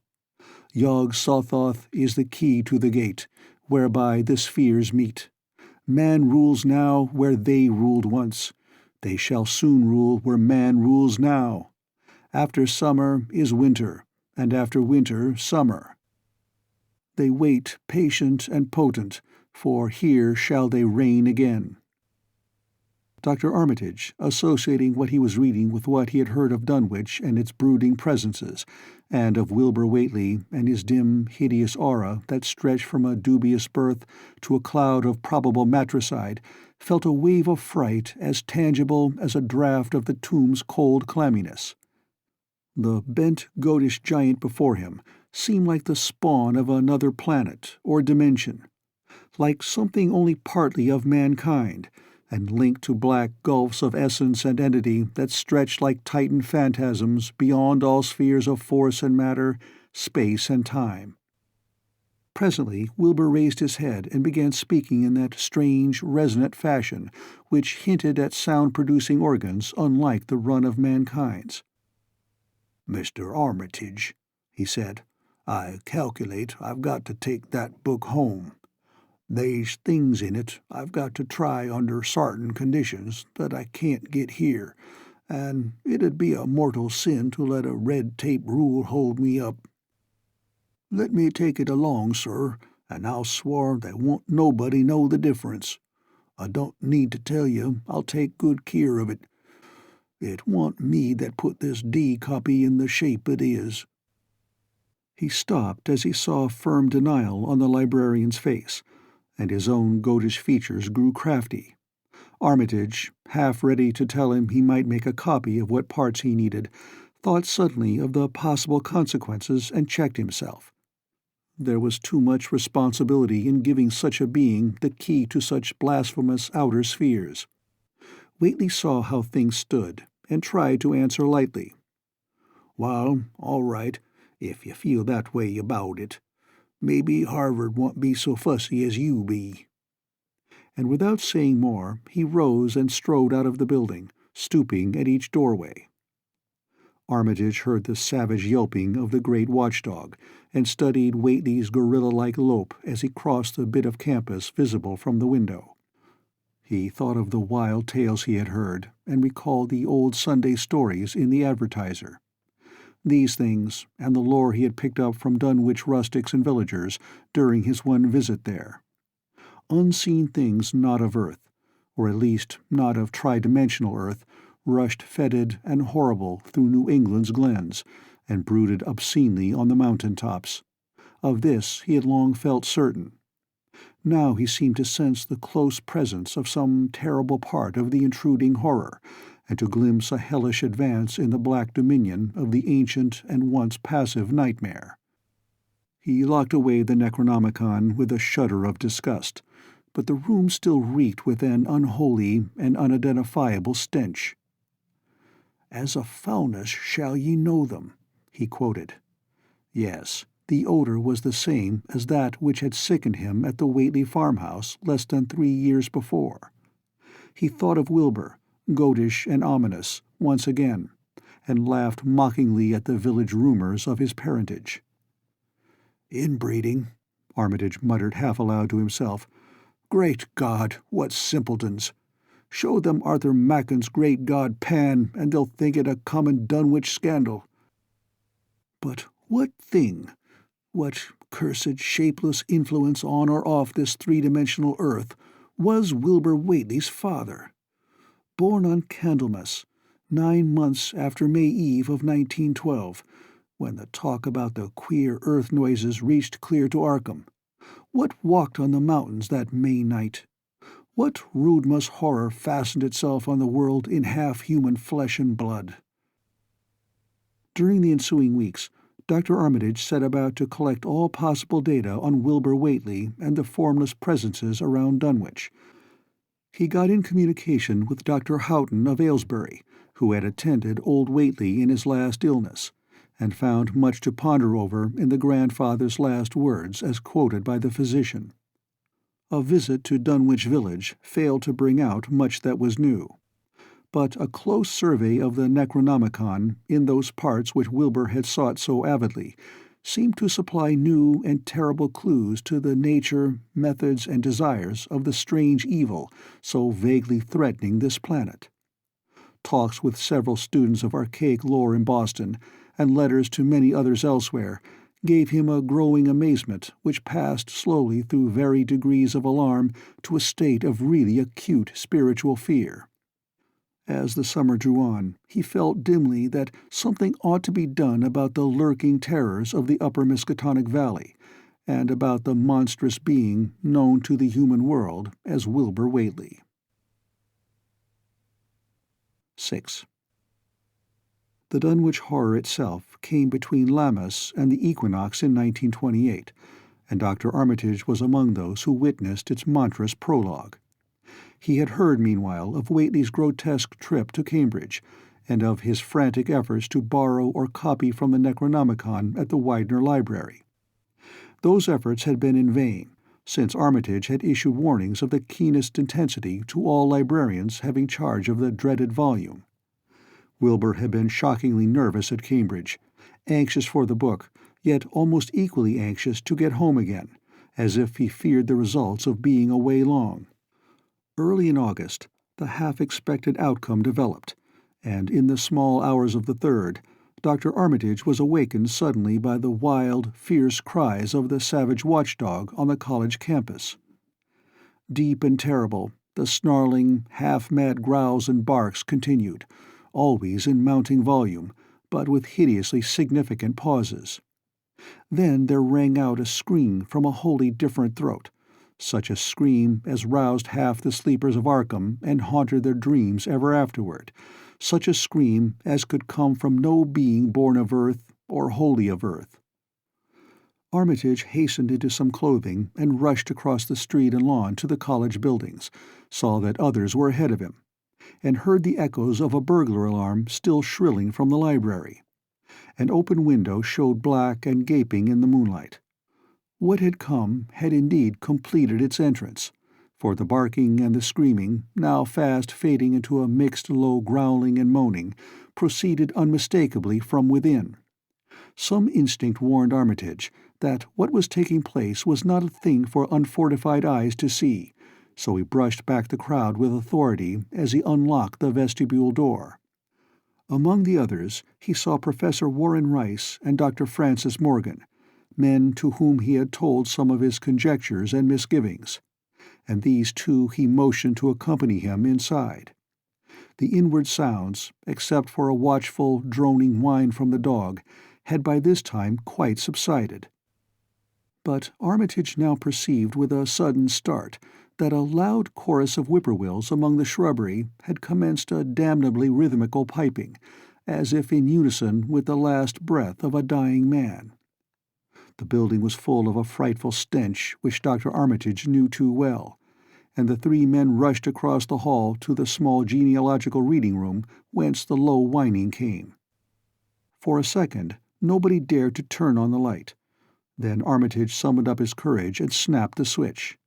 Yog-Sothoth is the key to the gate, whereby the spheres meet. Man rules now where they ruled once. They shall soon rule where man rules now. After summer is winter, and after winter summer. They wait patient and potent, for here shall they reign again. Dr. Armitage, associating what he was reading with what he had heard of Dunwich and its brooding presences, and of Wilbur Whately and his dim, hideous aura that stretched from a dubious birth to a cloud of probable matricide, felt a wave of fright as tangible as a draught of the tomb's cold clamminess. The bent, goatish giant before him seemed like the spawn of another planet or dimension, like something only partly of mankind, and linked to black gulfs of essence and entity that stretched like Titan phantasms beyond all spheres of force and matter, space and time. Presently Wilbur raised his head and began speaking in that strange, resonant fashion which hinted at sound-producing organs unlike the run of mankind's. "Mr. Armitage," he said, "I calculate I've got to take that book home. They's things in it I've got to try under sartain conditions that I can't get here, and it'd be a mortal sin to let a red-tape rule hold me up. Let me take it along, sir, and I'll swar that won't nobody know the difference. I don't need to tell you I'll take good care of it. It wa'n't me that put this D copy in the shape it is." He stopped as he saw firm denial on the librarian's face, and his own goatish features grew crafty. Armitage, half ready to tell him he might make a copy of what parts he needed, thought suddenly of the possible consequences and checked himself. There was too much responsibility in giving such a being the key to such blasphemous outer spheres. Whately saw how things stood, and tried to answer lightly. "Well, all right, if you feel that way about it. Maybe Harvard won't be so fussy as you be." And without saying more, he rose and strode out of the building, stooping at each doorway. Armitage heard the savage yelping of the great watchdog, and studied Whately's gorilla-like lope as he crossed the bit of campus visible from the window. He thought of the wild tales he had heard, and recalled the old Sunday stories in the Advertiser. These things, and the lore he had picked up from Dunwich rustics and villagers during his one visit there. Unseen things not of Earth, or at least not of tridimensional Earth, rushed fetid and horrible through New England's glens, and brooded obscenely on the mountain tops. Of this he had long felt certain. Now he seemed to sense the close presence of some terrible part of the intruding horror, and to glimpse a hellish advance in the black dominion of the ancient and once passive nightmare. He locked away the Necronomicon with a shudder of disgust, but the room still reeked with an unholy and unidentifiable stench. "As a foulness shall ye know them," he quoted. Yes, the odor was the same as that which had sickened him at the Whately farmhouse less than 3 years before. He thought of Wilbur, goatish and ominous, once again, and laughed mockingly at the village rumors of his parentage. "Inbreeding," Armitage muttered half aloud to himself. "Great God, what simpletons! Show them Arthur Macken's great god Pan, and they'll think it a common Dunwich scandal. But what thing, what cursed shapeless influence on or off this three-dimensional earth, was Wilbur Whately's father? Born on Candlemas, 9 months after May Eve of 1912, when the talk about the queer earth noises reached clear to Arkham. What walked on the mountains that May night? What Rudmas horror fastened itself on the world in half-human flesh and blood?" During the ensuing weeks, Dr. Armitage set about to collect all possible data on Wilbur Whately and the formless presences around Dunwich. He got in communication with Dr. Houghton of Aylesbury, who had attended old Whately in his last illness, and found much to ponder over in the grandfather's last words as quoted by the physician. A visit to Dunwich village failed to bring out much that was new, but a close survey of the Necronomicon in those parts which Wilbur had sought so avidly seemed to supply new and terrible clues to the nature, methods, and desires of the strange evil so vaguely threatening this planet. Talks with several students of archaic lore in Boston, and letters to many others elsewhere, gave him a growing amazement which passed slowly through varied degrees of alarm to a state of really acute spiritual fear. As the summer drew on, he felt dimly that something ought to be done about the lurking terrors of the upper Miskatonic Valley, and about the monstrous being known to the human world as Wilbur Whately. 6. The Dunwich Horror itself came between Lammas and the equinox in 1928, and Dr. Armitage was among those who witnessed its monstrous prologue. He had heard, meanwhile, of Whately's grotesque trip to Cambridge, and of his frantic efforts to borrow or copy from the Necronomicon at the Widener Library. Those efforts had been in vain, since Armitage had issued warnings of the keenest intensity to all librarians having charge of the dreaded volume. Wilbur had been shockingly nervous at Cambridge, anxious for the book, yet almost equally anxious to get home again, as if he feared the results of being away long. Early in August, the half-expected outcome developed, and in the small hours of the 3rd, Dr. Armitage was awakened suddenly by the wild, fierce cries of the savage watchdog on the college campus. Deep and terrible, the snarling, half-mad growls and barks continued, always in mounting volume, but with hideously significant pauses. Then there rang out a scream from a wholly different throat, such a scream as roused half the sleepers of Arkham and haunted their dreams ever afterward, such a scream as could come from no being born of earth or wholly of earth. Armitage hastened into some clothing and rushed across the street and lawn to the college buildings, saw that others were ahead of him, and heard the echoes of a burglar alarm still shrilling from the library. An open window showed black and gaping in the moonlight. What had come had indeed completed its entrance, for the barking and the screaming, now fast fading into a mixed low growling and moaning, proceeded unmistakably from within. Some instinct warned Armitage that what was taking place was not a thing for unfortified eyes to see, so he brushed back the crowd with authority as he unlocked the vestibule door. Among the others he saw Professor Warren Rice and Dr. Francis Morgan, men to whom he had told some of his conjectures and misgivings, and these two he motioned to accompany him inside. The inward sounds, except for a watchful, droning whine from the dog, had by this time quite subsided. But Armitage now perceived with a sudden start that a loud chorus of whippoorwills among the shrubbery had commenced a damnably rhythmical piping, as if in unison with the last breath of a dying man. The building was full of a frightful stench which Dr. Armitage knew too well, and the three men rushed across the hall to the small genealogical reading room whence the low whining came. For a second, nobody dared to turn on the light. Then Armitage summoned up his courage and snapped the switch.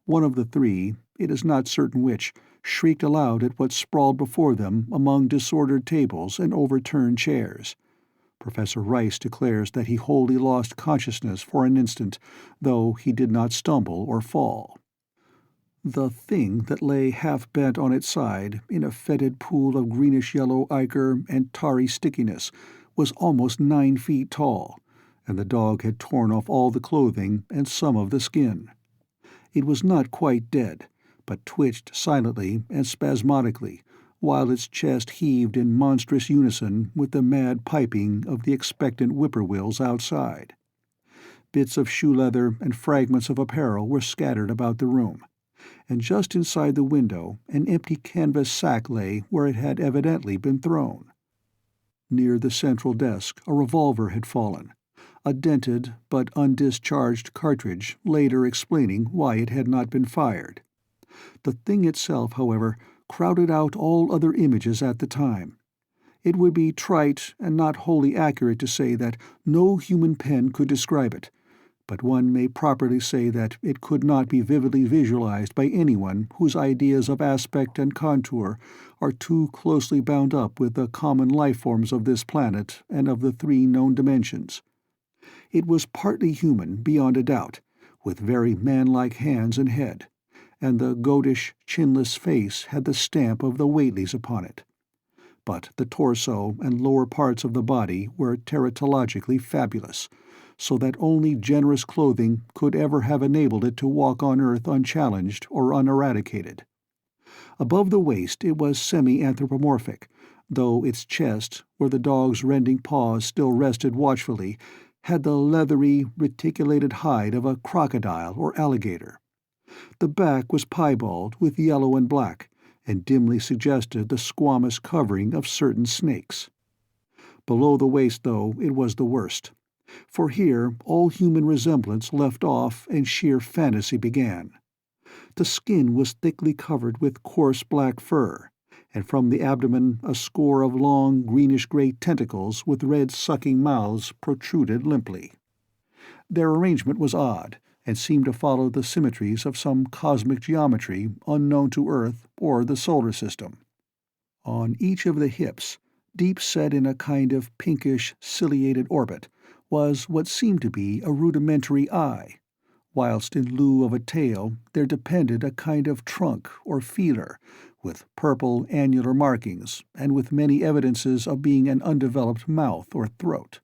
One of the three, it is not certain which, shrieked aloud at what sprawled before them among disordered tables and overturned chairs. Professor Rice declares that he wholly lost consciousness for an instant, though he did not stumble or fall. The thing that lay half-bent on its side in a fetid pool of greenish-yellow ichor and tarry stickiness was almost 9 feet tall, and the dog had torn off all the clothing and some of the skin. It was not quite dead, but twitched silently and spasmodically, while its chest heaved in monstrous unison with the mad piping of the expectant whippoorwills outside. Bits of shoe leather and fragments of apparel were scattered about the room, and just inside the window an empty canvas sack lay where it had evidently been thrown. Near the central desk a revolver had fallen, a dented but undischarged cartridge later explaining why it had not been fired. The thing itself, however, crowded out all other images at the time. It would be trite and not wholly accurate to say that no human pen could describe it, but one may properly say that it could not be vividly visualized by anyone whose ideas of aspect and contour are too closely bound up with the common life forms of this planet and of the 3 known dimensions. It was partly human, beyond a doubt, with very man-like hands and head, and the goatish, chinless face had the stamp of the Whateleys upon it. But the torso and lower parts of the body were teratologically fabulous, so that only generous clothing could ever have enabled it to walk on earth unchallenged or uneradicated. Above the waist it was semi-anthropomorphic, though its chest, where the dog's rending paws still rested watchfully, had the leathery, reticulated hide of a crocodile or alligator. The back was piebald with yellow and black, and dimly suggested the squamous covering of certain snakes. Below the waist, though, it was the worst, for here all human resemblance left off and sheer fantasy began. The skin was thickly covered with coarse black fur, and from the abdomen a score of long greenish-gray tentacles with red sucking mouths protruded limply. Their arrangement was odd, and seemed to follow the symmetries of some cosmic geometry unknown to Earth or the solar system. On each of the hips, deep set in a kind of pinkish, ciliated orbit, was what seemed to be a rudimentary eye, whilst in lieu of a tail there depended a kind of trunk or feeler, with purple annular markings, and with many evidences of being an undeveloped mouth or throat.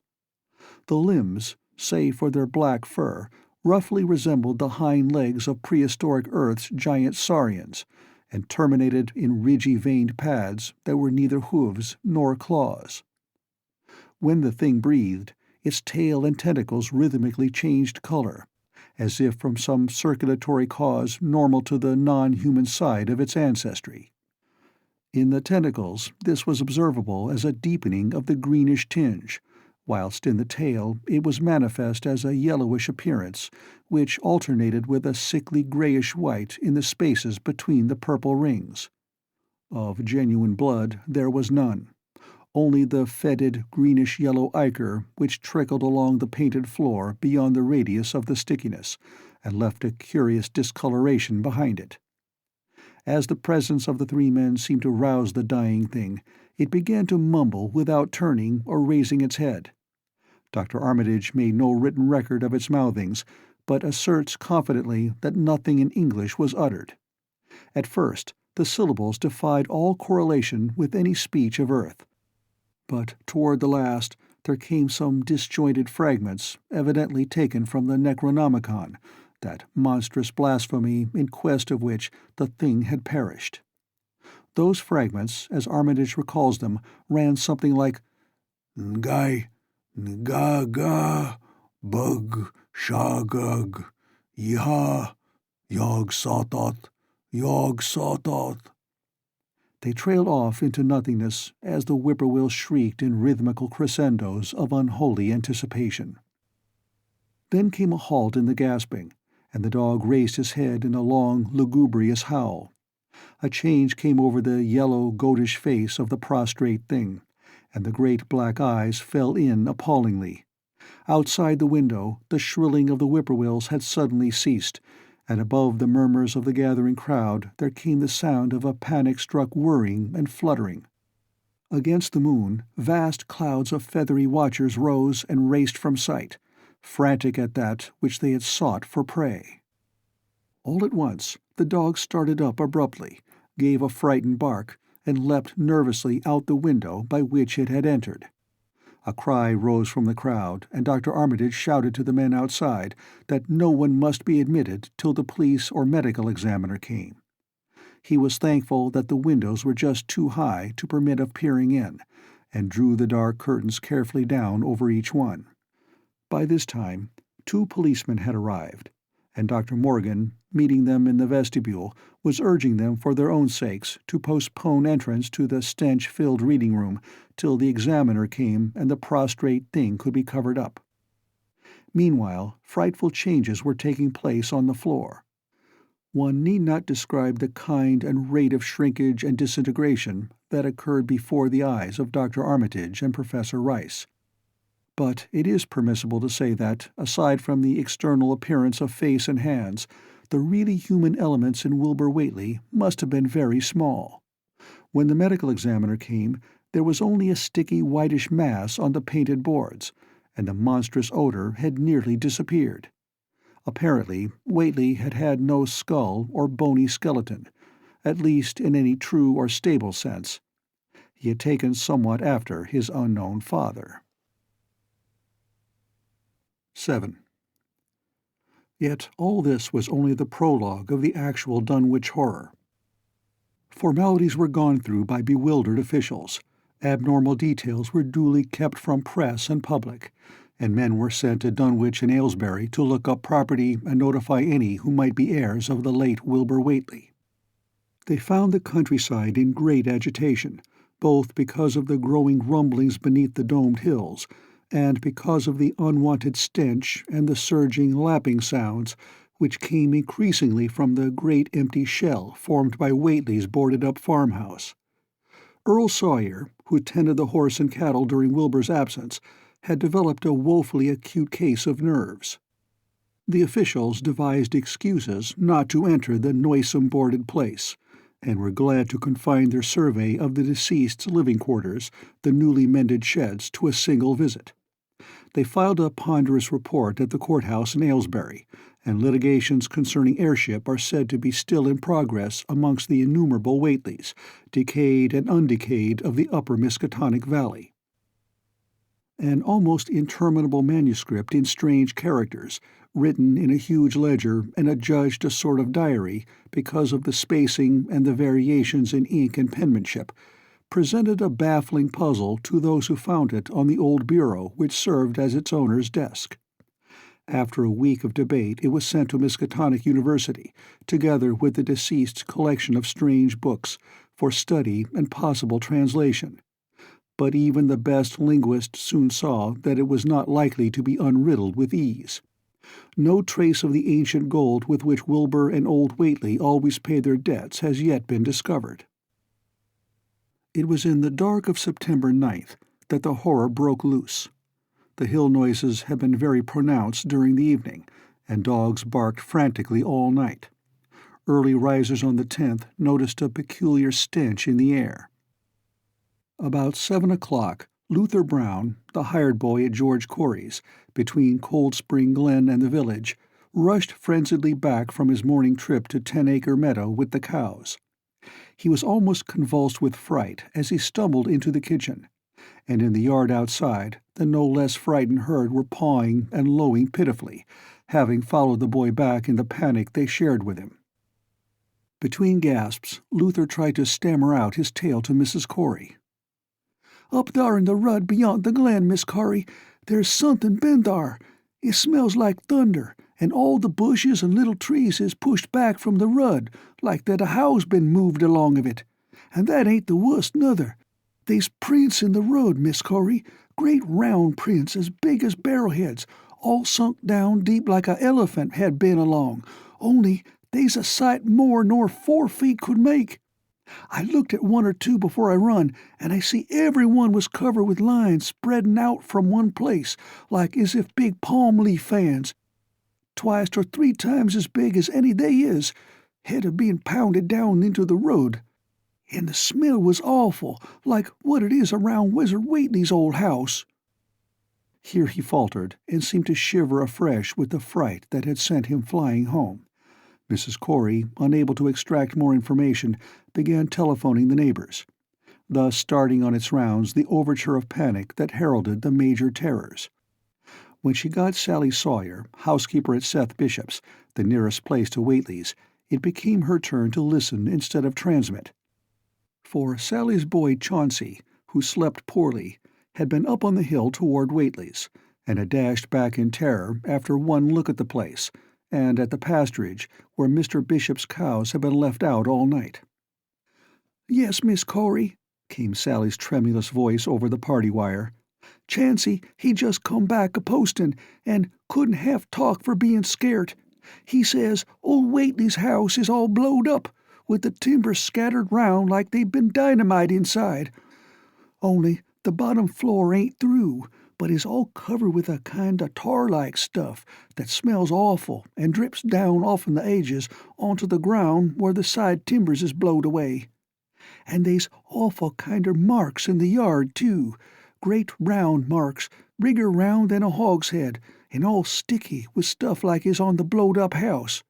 The limbs, save for their black fur, roughly resembled the hind legs of prehistoric Earth's giant saurians, and terminated in ridgy-veined pads that were neither hooves nor claws. When the thing breathed, its tail and tentacles rhythmically changed color, as if from some circulatory cause normal to the non-human side of its ancestry. In the tentacles, this was observable as a deepening of the greenish tinge, whilst in the tail it was manifest as a yellowish appearance, which alternated with a sickly grayish-white in the spaces between the purple rings. Of genuine blood there was none, only the fetid greenish-yellow ichor which trickled along the painted floor beyond the radius of the stickiness, and left a curious discoloration behind it. As the presence of the 3 men seemed to rouse the dying thing, it began to mumble without turning or raising its head. Dr. Armitage made no written record of its mouthings, but asserts confidently that nothing in English was uttered. At first, the syllables defied all correlation with any speech of Earth, but toward the last there came some disjointed fragments, evidently taken from the Necronomicon, that monstrous blasphemy in quest of which the thing had perished. Those fragments, as Armitage recalls them, ran something like "Ngai, Nga-ga, Bug, Shagug, ya, yog sawtot, yog sawtot. They trailed off into nothingness as the whippoorwill shrieked in rhythmical crescendos of unholy anticipation. Then came a halt in the gasping, and the dog raised his head in a long, lugubrious howl. A change came over the yellow, goatish face of the prostrate thing, and the great black eyes fell in appallingly. Outside the window, the shrilling of the whippoorwills had suddenly ceased, and above the murmurs of the gathering crowd there came the sound of a panic-struck whirring and fluttering. Against the moon, vast clouds of feathery watchers rose and raced from sight, frantic at that which they had sought for prey. All at once, the dog started up abruptly, gave a frightened bark, and leapt nervously out the window by which it had entered. A cry rose from the crowd, and Dr. Armitage shouted to the men outside that no one must be admitted till the police or medical examiner came. He was thankful that the windows were just too high to permit of peering in, and drew the dark curtains carefully down over each one. By this time, 2 policemen had arrived, and Dr. Morgan, meeting them in the vestibule, was urging them for their own sakes to postpone entrance to the stench-filled reading room till the examiner came and the prostrate thing could be covered up. Meanwhile, frightful changes were taking place on the floor. One need not describe the kind and rate of shrinkage and disintegration that occurred before the eyes of Dr. Armitage and Professor Rice. But it is permissible to say that, aside from the external appearance of face and hands, the really human elements in Wilbur Whately must have been very small. When the medical examiner came, there was only a sticky whitish mass on the painted boards, and the monstrous odor had nearly disappeared. Apparently, Whately had had no skull or bony skeleton, at least in any true or stable sense. He had taken somewhat after his unknown father. 7. Yet all this was only the prologue of the actual Dunwich Horror. Formalities were gone through by bewildered officials, abnormal details were duly kept from press and public, and men were sent to Dunwich and Aylesbury to look up property and notify any who might be heirs of the late Wilbur Whately. They found the countryside in great agitation, both because of the growing rumblings beneath the domed hills, and because of the unwanted stench and the surging, lapping sounds which came increasingly from the great empty shell formed by Whately's boarded-up farmhouse. Earl Sawyer, who tended the horse and cattle during Wilbur's absence, had developed a woefully acute case of nerves. The officials devised excuses not to enter the noisome boarded place, and were glad to confine their survey of the deceased's living quarters, the newly mended sheds, to a single visit. They filed a ponderous report at the courthouse in Aylesbury, and litigations concerning airship are said to be still in progress amongst the innumerable Whateleys, decayed and undecayed, of the upper Miskatonic Valley. An almost interminable manuscript in strange characters, written in a huge ledger and adjudged a sort of diary because of the spacing and the variations in ink and penmanship, presented a baffling puzzle to those who found it on the old bureau which served as its owner's desk. After a week of debate it was sent to Miskatonic University, together with the deceased's collection of strange books, for study and possible translation. But even the best linguist soon saw that it was not likely to be unriddled with ease. No trace of the ancient gold with which Wilbur and old Whately always paid their debts has yet been discovered. It was in the dark of September 9th that the horror broke loose. The hill noises had been very pronounced during the evening, and dogs barked frantically all night. Early risers on the 10th noticed a peculiar stench in the air. About 7 o'clock, Luther Brown, the hired boy at George Corey's, between Cold Spring Glen and the village, rushed frenziedly back from his morning trip to 10-Acre Meadow with the cows. He was almost convulsed with fright as he stumbled into the kitchen, and in the yard outside the no less frightened herd were pawing and lowing pitifully, having followed the boy back in the panic they shared with him. Between gasps, Luther tried to stammer out his tale to Mrs. Corey. "Up thar in the rud beyont the glen, Miss Corey, there's somethin' been thar. It smells like thunder, and all the bushes and little trees is pushed back from the rud, like that a house been moved along of it. And that ain't the worst, nuther. They's prints in the rud, Miss Corey, great round prints as big as barrelheads, all sunk down deep like a elephant had been along, only they's a sight more nor 4 feet could make. I looked at one or two before I run, and I see every one was covered with lines spreadin' out from one place, like as if big palm leaf fans, twice or 3 times as big as any they is, had of being pounded down into the road. And the smell was awful, like what it is around Wizard Whately's old house." Here he faltered, and seemed to shiver afresh with the fright that had sent him flying home. Mrs. Corey, unable to extract more information, began telephoning the neighbors, thus starting on its rounds the overture of panic that heralded the major terrors. When she got Sally Sawyer, housekeeper at Seth Bishop's, the nearest place to Whately's, it became her turn to listen instead of transmit. For Sally's boy Chauncey, who slept poorly, had been up on the hill toward Whately's, and had dashed back in terror after one look at the place, and at the pasturage where Mr. Bishop's cows had been left out all night. "Yes, Miss Corey," came Sally's tremulous voice over the party wire. "Chancey, he just come back a-postin', and couldn't half talk for bein' scairt. He says old Whately's house is all blowed up, with the timbers scattered round like they'd been dynamite inside. Only the bottom floor ain't through, but is all covered with a kind of tar-like stuff that smells awful and drips down offen the edges onto the ground where the side timbers is blowed away. And they's awful kinder marks in the yard, too, great round marks, bigger round than a hogshead, and all sticky with stuff like is on the blowed-up house.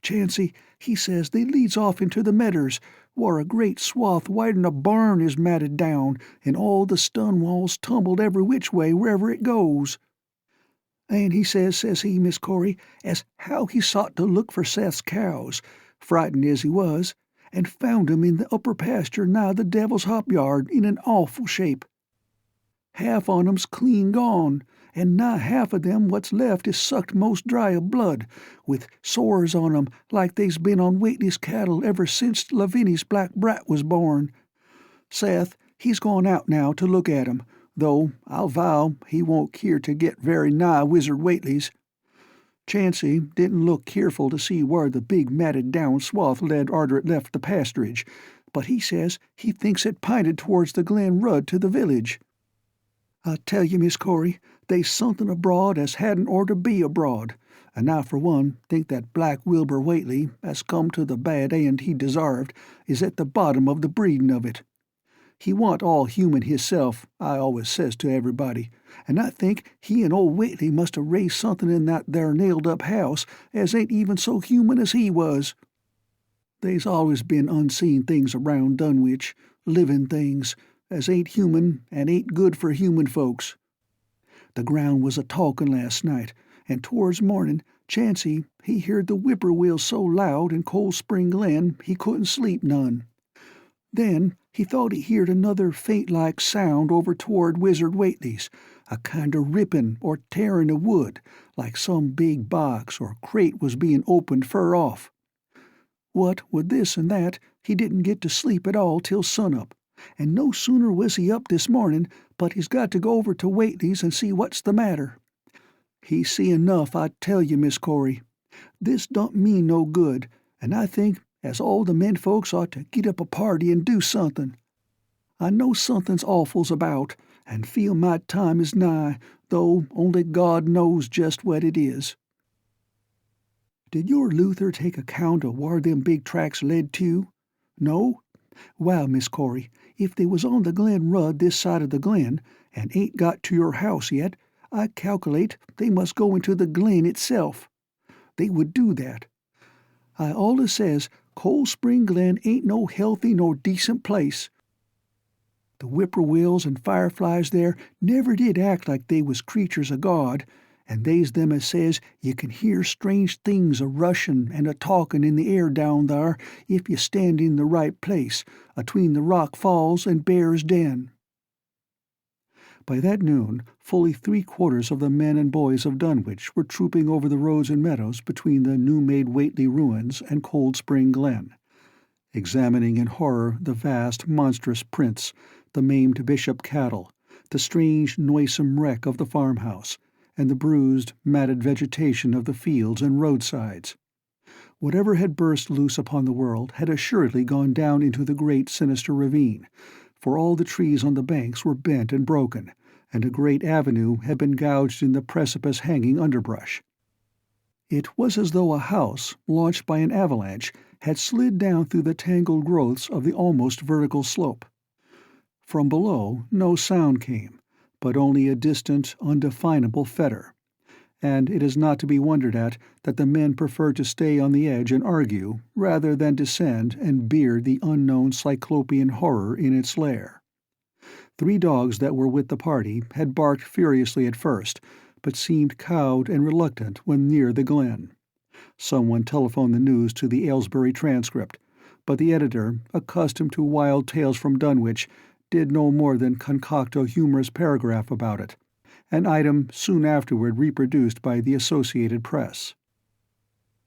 Chancey, he says they leads off into the medders, where a great swath wider'n a barn is matted down, and all the stun walls tumbled every which way wherever it goes. And he says he, Miss Corey, as how he sought to look for Seth's cows, frightened as he was, and found 'em in the upper pasture nigh the Devil's Hop Yard in an awful shape. Half on 'em's clean gone, and nigh half of them what's left is sucked most dry of blood, with sores on 'em like they's been on Whately's cattle ever since Lavinia's black brat was born. Seth, he's gone out now to look at 'em, though I'll vow he won't keer to get very nigh Wizard Whately's. Chancey didn't look keerful to see where the big matted down swath led arter it left the pasturage, but he says he thinks it pinted towards the Glen Rud to the village. I tell you, Miss Corey, they's something abroad as hadn't orter be abroad, and I for one think that Black Wilbur Whately, as come to the bad end he desarved, is at the bottom of the breedin' of it. He wa'n't all human hisself, I always says to everybody, and I think he and old Whately must have raised something in that there nailed-up house as ain't even so human as he was. They's always been unseen things around Dunwich, livin' things, as ain't human and ain't good for human folks. The ground was a-talkin' last night, and towards mornin' Chancey he heard the whippoorwills so loud in Cold Spring Glen he couldn't sleep none. Then he thought he heerd another faint-like sound over toward Wizard Whately's, a kind of rippin' or tearin' of wood, like some big box or crate was being opened fur off. What with this and that, he didn't get to sleep at all till sunup, and no sooner was he up this mornin' but he's got to go over to Whately's and see what's the matter. He see enough, I tell you, Miss Corey. This don't mean no good, and I think as all the men folks ought to get up a party and do something. I know something's awful's about, and feel my time is nigh, though only God knows just what it is." "Did your Luther take account of where them big tracks led to? No? Well, Miss Corey, if they was on the Glen Rud this side of the glen, and ain't got to your house yet, I calculate they must go into the glen itself. They would do that. I allus says Cold Spring Glen ain't no healthy nor decent place. The whippoorwills and fireflies there never did act like they was creatures o' God, and they's them as says you can hear strange things a-rushin' and a-talkin' in the air down thar if you stand in the right place, atween the Rock Falls and Bear's Den. By that noon, fully three-quarters of the men and boys of Dunwich were trooping over the roads and meadows between the new-made Whately ruins and Cold Spring Glen, examining in horror the vast, monstrous prints, the maimed bishop cattle, the strange, noisome wreck of the farmhouse, and the bruised, matted vegetation of the fields and roadsides. Whatever had burst loose upon the world had assuredly gone down into the great sinister ravine, for all the trees on the banks were bent and broken, and a great avenue had been gouged in the precipice-hanging underbrush. It was as though a house, launched by an avalanche, had slid down through the tangled growths of the almost vertical slope. From below no sound came, but only a distant, undefinable fetor, and it is not to be wondered at that the men preferred to stay on the edge and argue, rather than descend and beard the unknown cyclopean horror in its lair. 3 dogs that were with the party had barked furiously at first, but seemed cowed and reluctant when near the glen. Someone telephoned the news to the Aylesbury Transcript, but the editor, accustomed to wild tales from Dunwich, did no more than concoct a humorous paragraph about it, an item soon afterward reproduced by the Associated Press.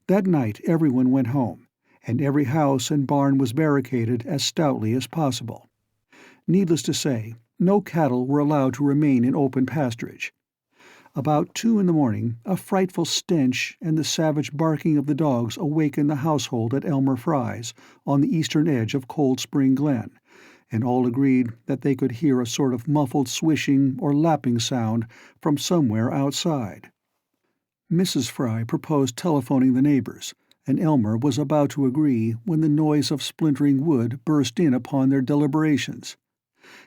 That night everyone went home, and every house and barn was barricaded as stoutly as possible. Needless to say, no cattle were allowed to remain in open pasturage. About 2 in the morning, a frightful stench and the savage barking of the dogs awakened the household at Elmer Fry's, on the eastern edge of Cold Spring Glen, and all agreed that they could hear a sort of muffled swishing or lapping sound from somewhere outside. Mrs. Fry proposed telephoning the neighbors, and Elmer was about to agree when the noise of splintering wood burst in upon their deliberations.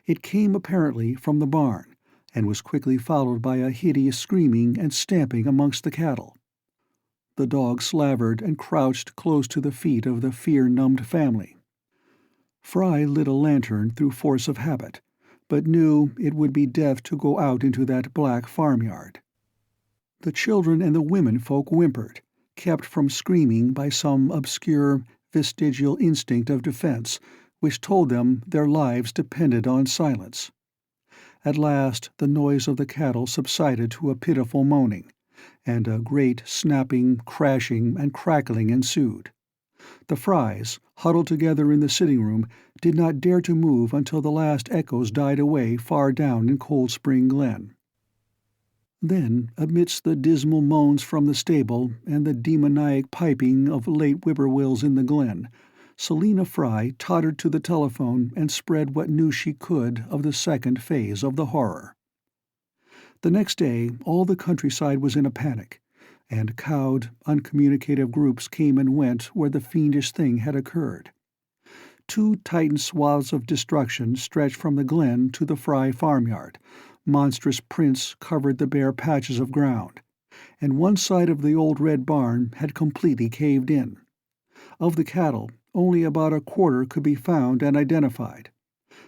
It came apparently from the barn, and was quickly followed by a hideous screaming and stamping amongst the cattle. The dogs slavered and crouched close to the feet of the fear-numbed family. Fry lit a lantern through force of habit, but knew it would be death to go out into that black farmyard. The children and the women-folk whimpered, kept from screaming by some obscure, vestigial instinct of defense which told them their lives depended on silence. At last the noise of the cattle subsided to a pitiful moaning, and a great snapping, crashing, and crackling ensued. The Frys, huddled together in the sitting-room, did not dare to move until the last echoes died away far down in Cold Spring Glen. Then, amidst the dismal moans from the stable and the demoniac piping of late whippoorwills in the glen, Selina Fry tottered to the telephone and spread what news she could of the second phase of the horror. The next day all the countryside was in a panic, and cowed, uncommunicative groups came and went where the fiendish thing had occurred. 2 titan swaths of destruction stretched from the glen to the Fry farmyard. Monstrous prints covered the bare patches of ground, and one side of the old red barn had completely caved in. Of the cattle, only about a quarter could be found and identified.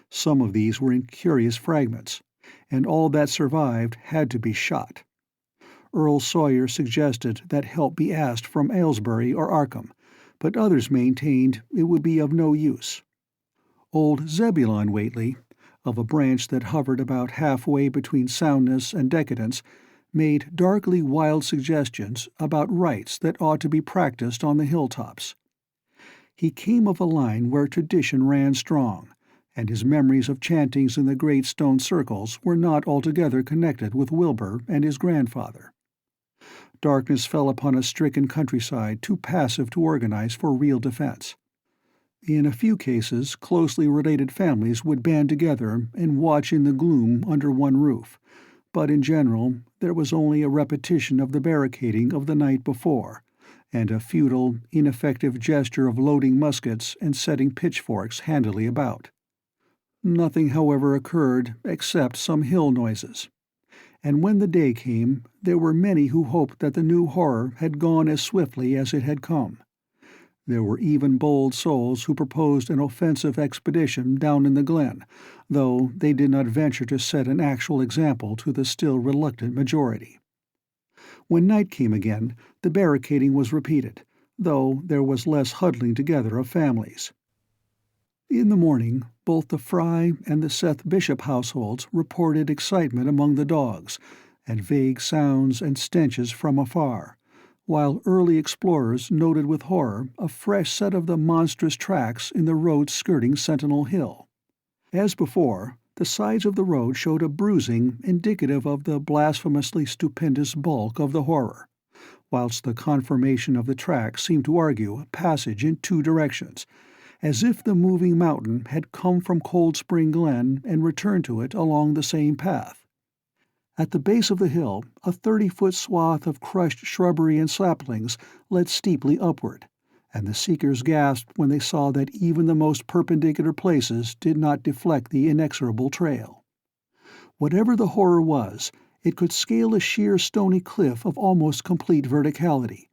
Some of these were in curious fragments, and all that survived had to be shot. Earl Sawyer suggested that help be asked from Aylesbury or Arkham, but others maintained it would be of no use. Old Zebulon Whately, of a branch that hovered about halfway between soundness and decadence, made darkly wild suggestions about rites that ought to be practiced on the hilltops. He came of a line where tradition ran strong, and his memories of chantings in the great stone circles were not altogether connected with Wilbur and his grandfather. Darkness fell upon a stricken countryside too passive to organize for real defense. In a few cases, closely related families would band together and watch in the gloom under one roof, but in general there was only a repetition of the barricading of the night before, and a futile, ineffective gesture of loading muskets and setting pitchforks handily about. Nothing, however, occurred except some hill noises. And when the day came, there were many who hoped that the new horror had gone as swiftly as it had come. There were even bold souls who proposed an offensive expedition down in the glen, though they did not venture to set an actual example to the still reluctant majority. When night came again, the barricading was repeated, though there was less huddling together of families. In the morning, both the Fry and the Seth Bishop households reported excitement among the dogs, and vague sounds and stenches from afar, while early explorers noted with horror a fresh set of the monstrous tracks in the road skirting Sentinel Hill. As before, the sides of the road showed a bruising indicative of the blasphemously stupendous bulk of the horror, whilst the conformation of the tracks seemed to argue a passage in two directions, as if the moving mountain had come from Cold Spring Glen and returned to it along the same path. At the base of the hill, a 30-foot swath of crushed shrubbery and saplings led steeply upward, and the seekers gasped when they saw that even the most perpendicular places did not deflect the inexorable trail. Whatever the horror was, it could scale a sheer stony cliff of almost complete verticality,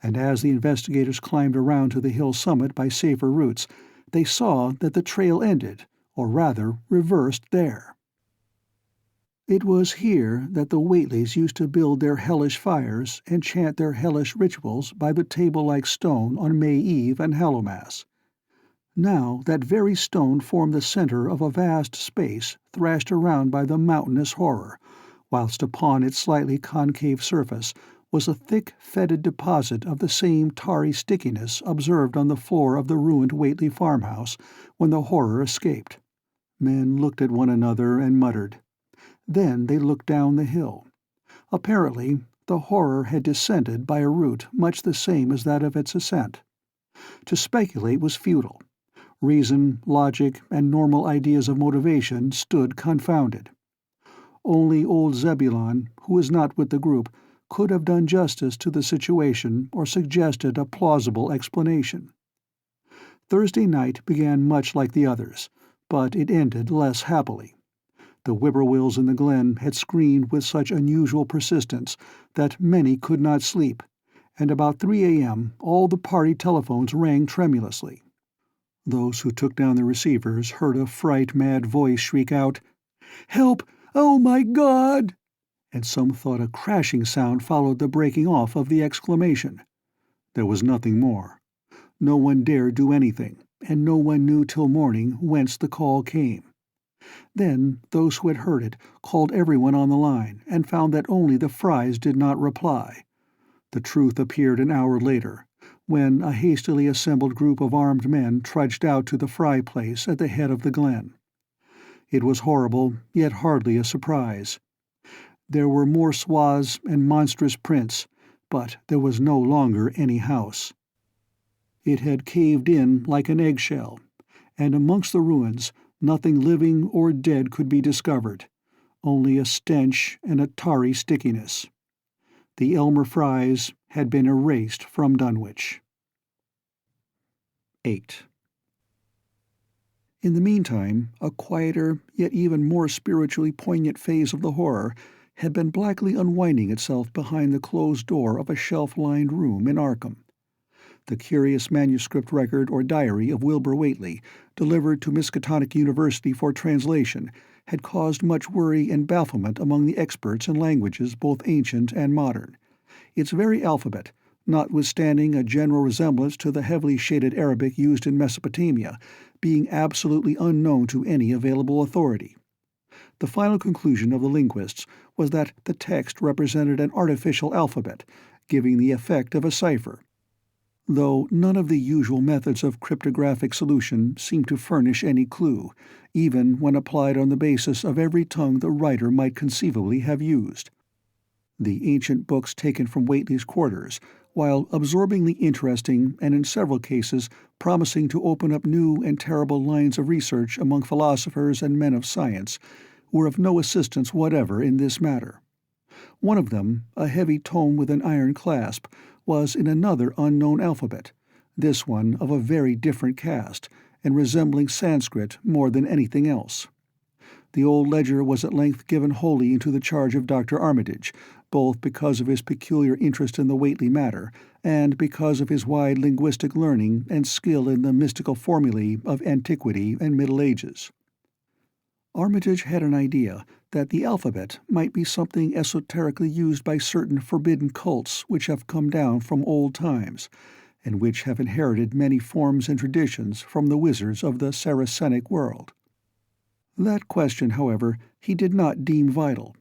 and as the investigators climbed around to the hill summit by safer routes, they saw that the trail ended, or rather reversed, there. It was here that the Whateleys used to build their hellish fires and chant their hellish rituals by the table-like stone on May Eve and Hallowmass. Now that very stone formed the center of a vast space thrashed around by the mountainous horror, whilst upon its slightly concave surface was a thick, fetid deposit of the same tarry stickiness observed on the floor of the ruined Whateley farmhouse when the horror escaped. Men looked at one another and muttered. Then they looked down the hill. Apparently, the horror had descended by a route much the same as that of its ascent. To speculate was futile. Reason, logic, and normal ideas of motivation stood confounded. Only old Zebulon, who was not with the group, could have done justice to the situation or suggested a plausible explanation. Thursday night began much like the others, but it ended less happily. The whippoorwills in the glen had screamed with such unusual persistence that many could not sleep, and about 3 a.m. all the party telephones rang tremulously. Those who took down the receivers heard a fright-mad voice shriek out, "Help! Oh, my God!" And some thought a crashing sound followed the breaking off of the exclamation. There was nothing more. No one dared do anything, and no one knew till morning whence the call came. Then those who had heard it called everyone on the line and found that only the Frys did not reply. The truth appeared an hour later, when a hastily assembled group of armed men trudged out to the Fry place at the head of the glen. It was horrible, yet hardly a surprise. There were more swaths and monstrous prints, but there was no longer any house. It had caved in like an eggshell, and amongst the ruins nothing living or dead could be discovered, only a stench and a tarry stickiness. The Elmer Frys had been erased from Dunwich. 8. In the meantime, a quieter, yet even more spiritually poignant phase of the horror had been blackly unwinding itself behind the closed door of a shelf-lined room in Arkham. The curious manuscript record or diary of Wilbur Whateley, delivered to Miskatonic University for translation, had caused much worry and bafflement among the experts in languages both ancient and modern. Its very alphabet, notwithstanding a general resemblance to the heavily shaded Arabic used in Mesopotamia, being absolutely unknown to any available authority. The final conclusion of the linguists was that the text represented an artificial alphabet, giving the effect of a cipher, though none of the usual methods of cryptographic solution seemed to furnish any clue, even when applied on the basis of every tongue the writer might conceivably have used. The ancient books taken from Whately's quarters, while absorbingly interesting and in several cases promising to open up new and terrible lines of research among philosophers and men of science, were of no assistance whatever in this matter. One of them, a heavy tome with an iron clasp, was in another unknown alphabet, this one of a very different cast, and resembling Sanskrit more than anything else. The old ledger was at length given wholly into the charge of Dr. Armitage, both because of his peculiar interest in the Whately matter, and because of his wide linguistic learning and skill in the mystical formulae of antiquity and Middle Ages. Armitage had an idea that the alphabet might be something esoterically used by certain forbidden cults which have come down from old times, and which have inherited many forms and traditions from the wizards of the Saracenic world. That question, however, he did not deem vital,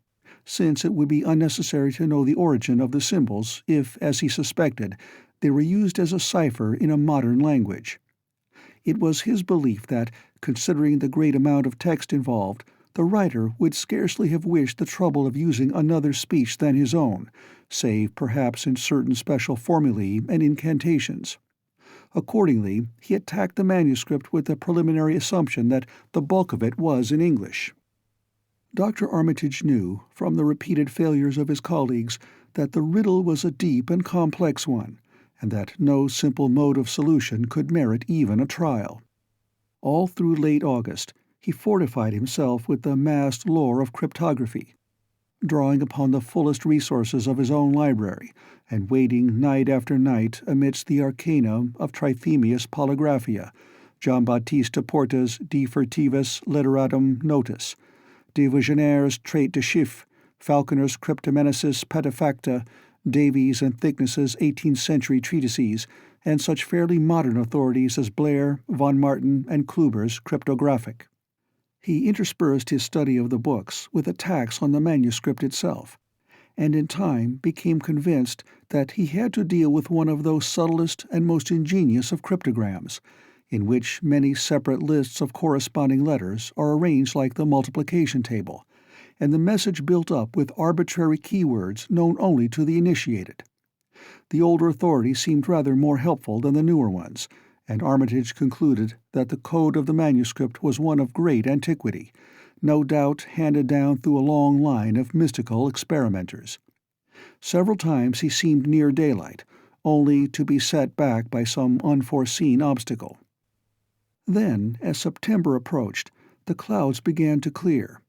since it would be unnecessary to know the origin of the symbols if, as he suspected, they were used as a cipher in a modern language. It was his belief that, considering the great amount of text involved, the writer would scarcely have wished the trouble of using another speech than his own, save perhaps in certain special formulae and incantations. Accordingly, he attacked the manuscript with the preliminary assumption that the bulk of it was in English. Dr. Armitage knew, from the repeated failures of his colleagues, that the riddle was a deep and complex one, and that no simple mode of solution could merit even a trial. All through late August, he fortified himself with the massed lore of cryptography, drawing upon the fullest resources of his own library, and waiting night after night amidst the arcana of Trithemius Polygraphia, Giambattista Porta's De Furtivis Literatum Notis, de Visionaire's Trait de Chiffre, Falconer's Cryptomenesis Patefacta, Davies and Thickness's 18th-century treatises, and such fairly modern authorities as Blair, von Martin, and Kluber's Cryptographic. He interspersed his study of the books with attacks on the manuscript itself, and in time became convinced that he had to deal with one of those subtlest and most ingenious of cryptograms, in which many separate lists of corresponding letters are arranged like the multiplication table, and the message built up with arbitrary keywords known only to the initiated. The older authorities seemed rather more helpful than the newer ones, and Armitage concluded that the code of the manuscript was one of great antiquity, no doubt handed down through a long line of mystical experimenters. Several times he seemed near daylight, only to be set back by some unforeseen obstacle. Then, as September approached, the clouds began to clear.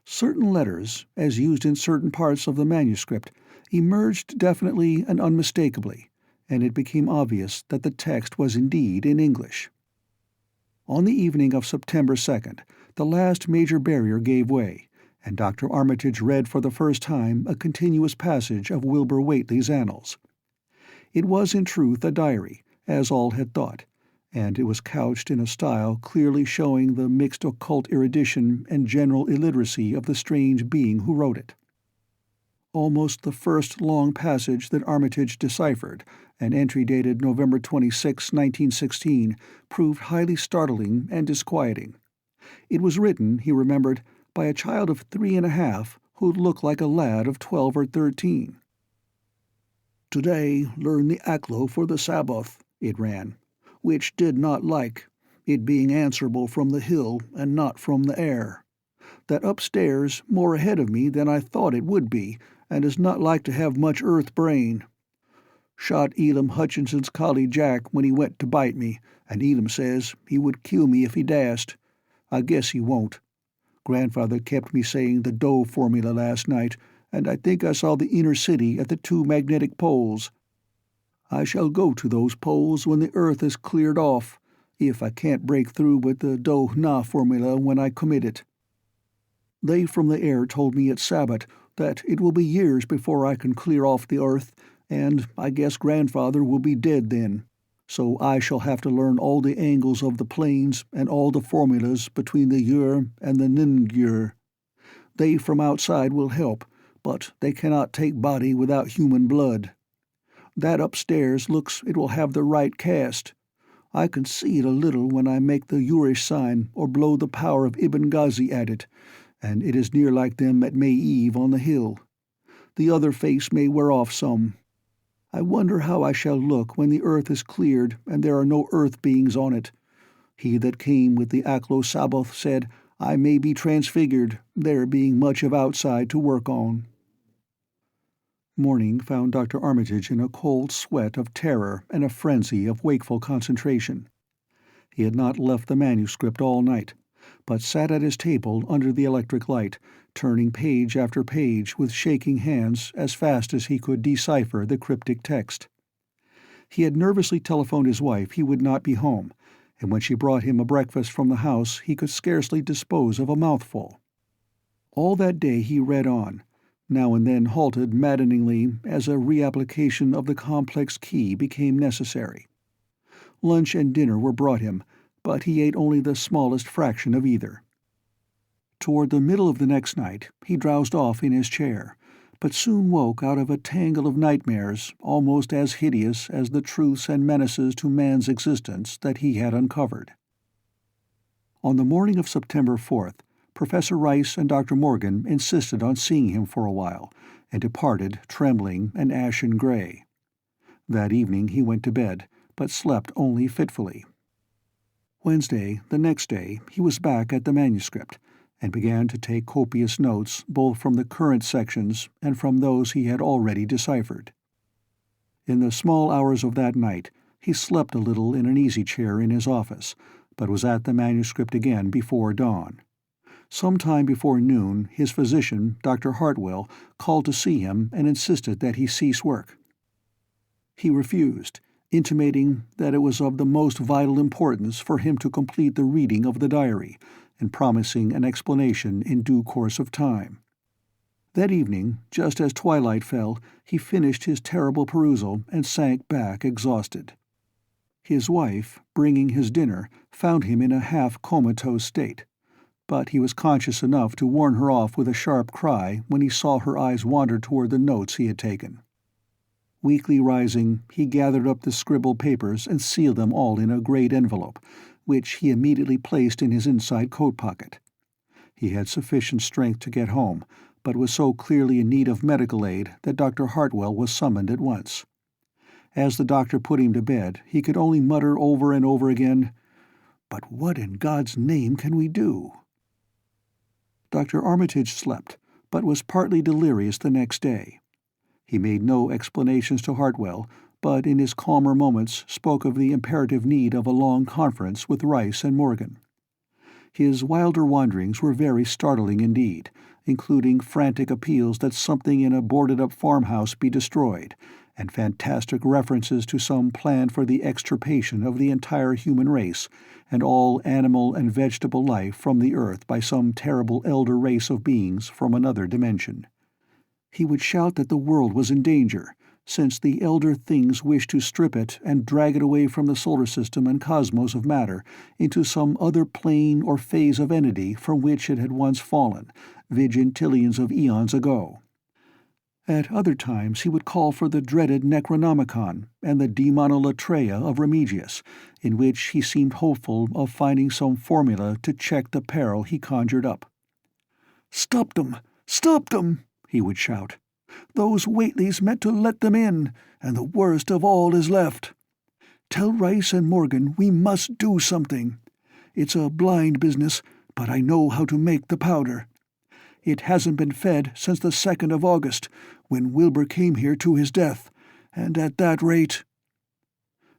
Certain letters, as used in certain parts of the manuscript, emerged definitely and unmistakably, and it became obvious that the text was indeed in English. On the evening of September 2nd, the last major barrier gave way, and Dr. Armitage read for the first time a continuous passage of Wilbur Whately's Annals. It was in truth a diary, as all had thought, and it was couched in a style clearly showing the mixed occult erudition and general illiteracy of the strange being who wrote it. Almost the first long passage that Armitage deciphered, an entry dated November 26, 1916, proved highly startling and disquieting. It was written, he remembered, by a child of 3.5 who looked like a lad of 12 or 13. "Today learn the Aklo for the Sabbath," it ran, "which did not like, it being answerable from the hill and not from the air. That upstairs more ahead of me than I thought it would be, and is not like to have much earth brain. Shot Elam Hutchinson's collie Jack when he went to bite me, and Elam says he would kill me if he dast. I guess he won't. Grandfather kept me saying the Doe formula last night, and I think I saw the inner city at the 2 magnetic poles. I shall go to those poles when the earth is cleared off, if I can't break through with the Doe-Na formula when I commit it. They from the air told me at Sabbath that it will be years before I can clear off the earth, and I guess Grandfather will be dead then, so I shall have to learn all the angles of the planes and all the formulas between the Ur and the Ningyur. They from outside will help, but they cannot take body without human blood. That upstairs looks it will have the right cast. I can see it a little when I make the Urish sign or blow the power of Ibn Ghazi at it, and it is near like them at May Eve on the hill. The other face may wear off some. I wonder how I shall look when the earth is cleared and there are no earth beings on it. He that came with the Aklo Sabbath said, I may be transfigured, there being much of outside to work on. Morning found Dr. Armitage in a cold sweat of terror and a frenzy of wakeful concentration. He had not left the manuscript all night, but sat at his table under the electric light, turning page after page with shaking hands as fast as he could decipher the cryptic text. He had nervously telephoned his wife he would not be home, and when she brought him a breakfast from the house he could scarcely dispose of a mouthful. All that day he read on, now and then halted maddeningly as a reapplication of the complex key became necessary. Lunch and dinner were brought him, but he ate only the smallest fraction of either. Toward the middle of the next night, he drowsed off in his chair, but soon woke out of a tangle of nightmares almost as hideous as the truths and menaces to man's existence that he had uncovered. On the morning of September 4th, Professor Rice and Dr. Morgan insisted on seeing him for a while, and departed trembling and ashen gray. That evening he went to bed, but slept only fitfully. Wednesday, the next day, he was back at the manuscript, and began to take copious notes both from the current sections and from those he had already deciphered. In the small hours of that night, he slept a little in an easy-chair in his office, but was at the manuscript again before dawn. Some time before noon, his physician, Dr. Hartwell, called to see him and insisted that he cease work. He refused, intimating that it was of the most vital importance for him to complete the reading of the diary, and promising an explanation in due course of time. That evening, just as twilight fell, he finished his terrible perusal and sank back exhausted. His wife, bringing his dinner, found him in a half-comatose state, but he was conscious enough to warn her off with a sharp cry when he saw her eyes wander toward the notes he had taken. Weakly rising, he gathered up the scribbled papers and sealed them all in a great envelope, which he immediately placed in his inside coat pocket. He had sufficient strength to get home, but was so clearly in need of medical aid that Dr. Hartwell was summoned at once. As the doctor put him to bed, he could only mutter over and over again, "But what in God's name can we do?" Dr. Armitage slept, but was partly delirious the next day. He made no explanations to Hartwell, but in his calmer moments spoke of the imperative need of a long conference with Rice and Morgan. His wilder wanderings were very startling indeed, including frantic appeals that something in a boarded-up farmhouse be destroyed, and fantastic references to some plan for the extirpation of the entire human race and all animal and vegetable life from the earth by some terrible elder race of beings from another dimension. He would shout that the world was in danger, since the elder things wished to strip it and drag it away from the solar system and cosmos of matter into some other plane or phase of entity from which it had once fallen, vigintillions of eons ago. At other times he would call for the dreaded Necronomicon and the Demonolatreia of Remigius, in which he seemed hopeful of finding some formula to check the peril he conjured up. "Stop them! Stop them!" he would shout. "Those Whateleys meant to let them in, and the worst of all is left. Tell Rice and Morgan we must do something. It's a blind business, but I know how to make the powder. It hasn't been fed since the 2nd of August, when Wilbur came here to his death, and at that rate—"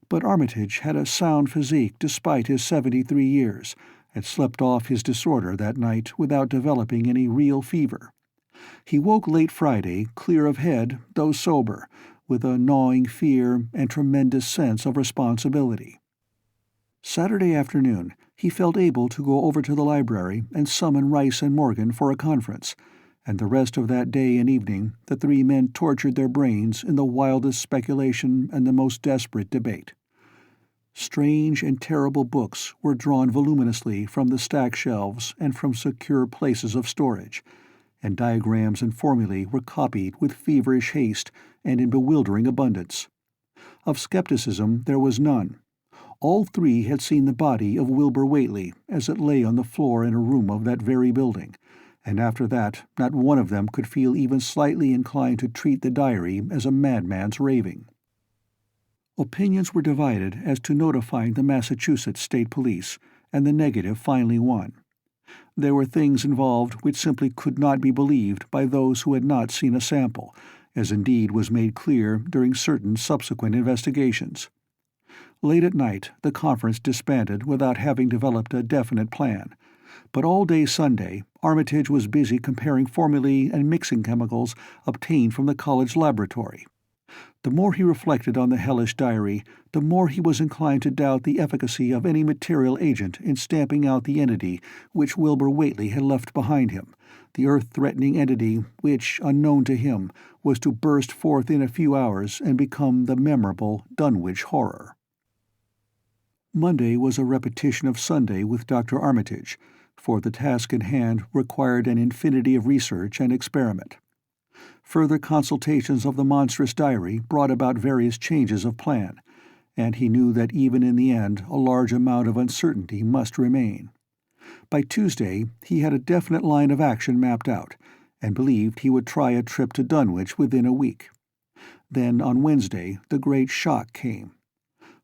But Armitage had a sound physique despite his 73 years, and slept off his disorder that night without developing any real fever. He woke late Friday, clear of head, though sober, with a gnawing fear and tremendous sense of responsibility. Saturday afternoon he felt able to go over to the library and summon Rice and Morgan for a conference, and the rest of that day and evening the three men tortured their brains in the wildest speculation and the most desperate debate. Strange and terrible books were drawn voluminously from the stack shelves and from secure places of storage, and diagrams and formulae were copied with feverish haste and in bewildering abundance. Of skepticism there was none. All three had seen the body of Wilbur Whately as it lay on the floor in a room of that very building, and after that not one of them could feel even slightly inclined to treat the diary as a madman's raving. Opinions were divided as to notifying the Massachusetts State Police, and the negative finally won. There were things involved which simply could not be believed by those who had not seen a sample, as indeed was made clear during certain subsequent investigations. Late at night the conference disbanded without having developed a definite plan, but all day Sunday Armitage was busy comparing formulae and mixing chemicals obtained from the college laboratory. The more he reflected on the hellish diary, the more he was inclined to doubt the efficacy of any material agent in stamping out the entity which Wilbur Whately had left behind him, the earth-threatening entity which, unknown to him, was to burst forth in a few hours and become the memorable Dunwich Horror. Monday was a repetition of Sunday with Dr. Armitage, for the task in hand required an infinity of research and experiment. Further consultations of the monstrous diary brought about various changes of plan, and he knew that even in the end a large amount of uncertainty must remain. By Tuesday he had a definite line of action mapped out, and believed he would try a trip to Dunwich within a week. Then on Wednesday the great shock came.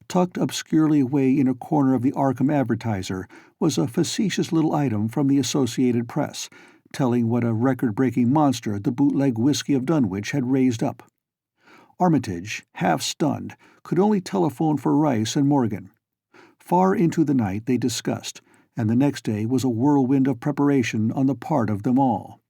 Tucked obscurely away in a corner of the Arkham Advertiser was a facetious little item from the Associated Press, telling what a record-breaking monster the bootleg whiskey of Dunwich had raised up. Armitage, half-stunned, could only telephone for Rice and Morgan. Far into the night they discussed, and the next day was a whirlwind of preparation on the part of them all.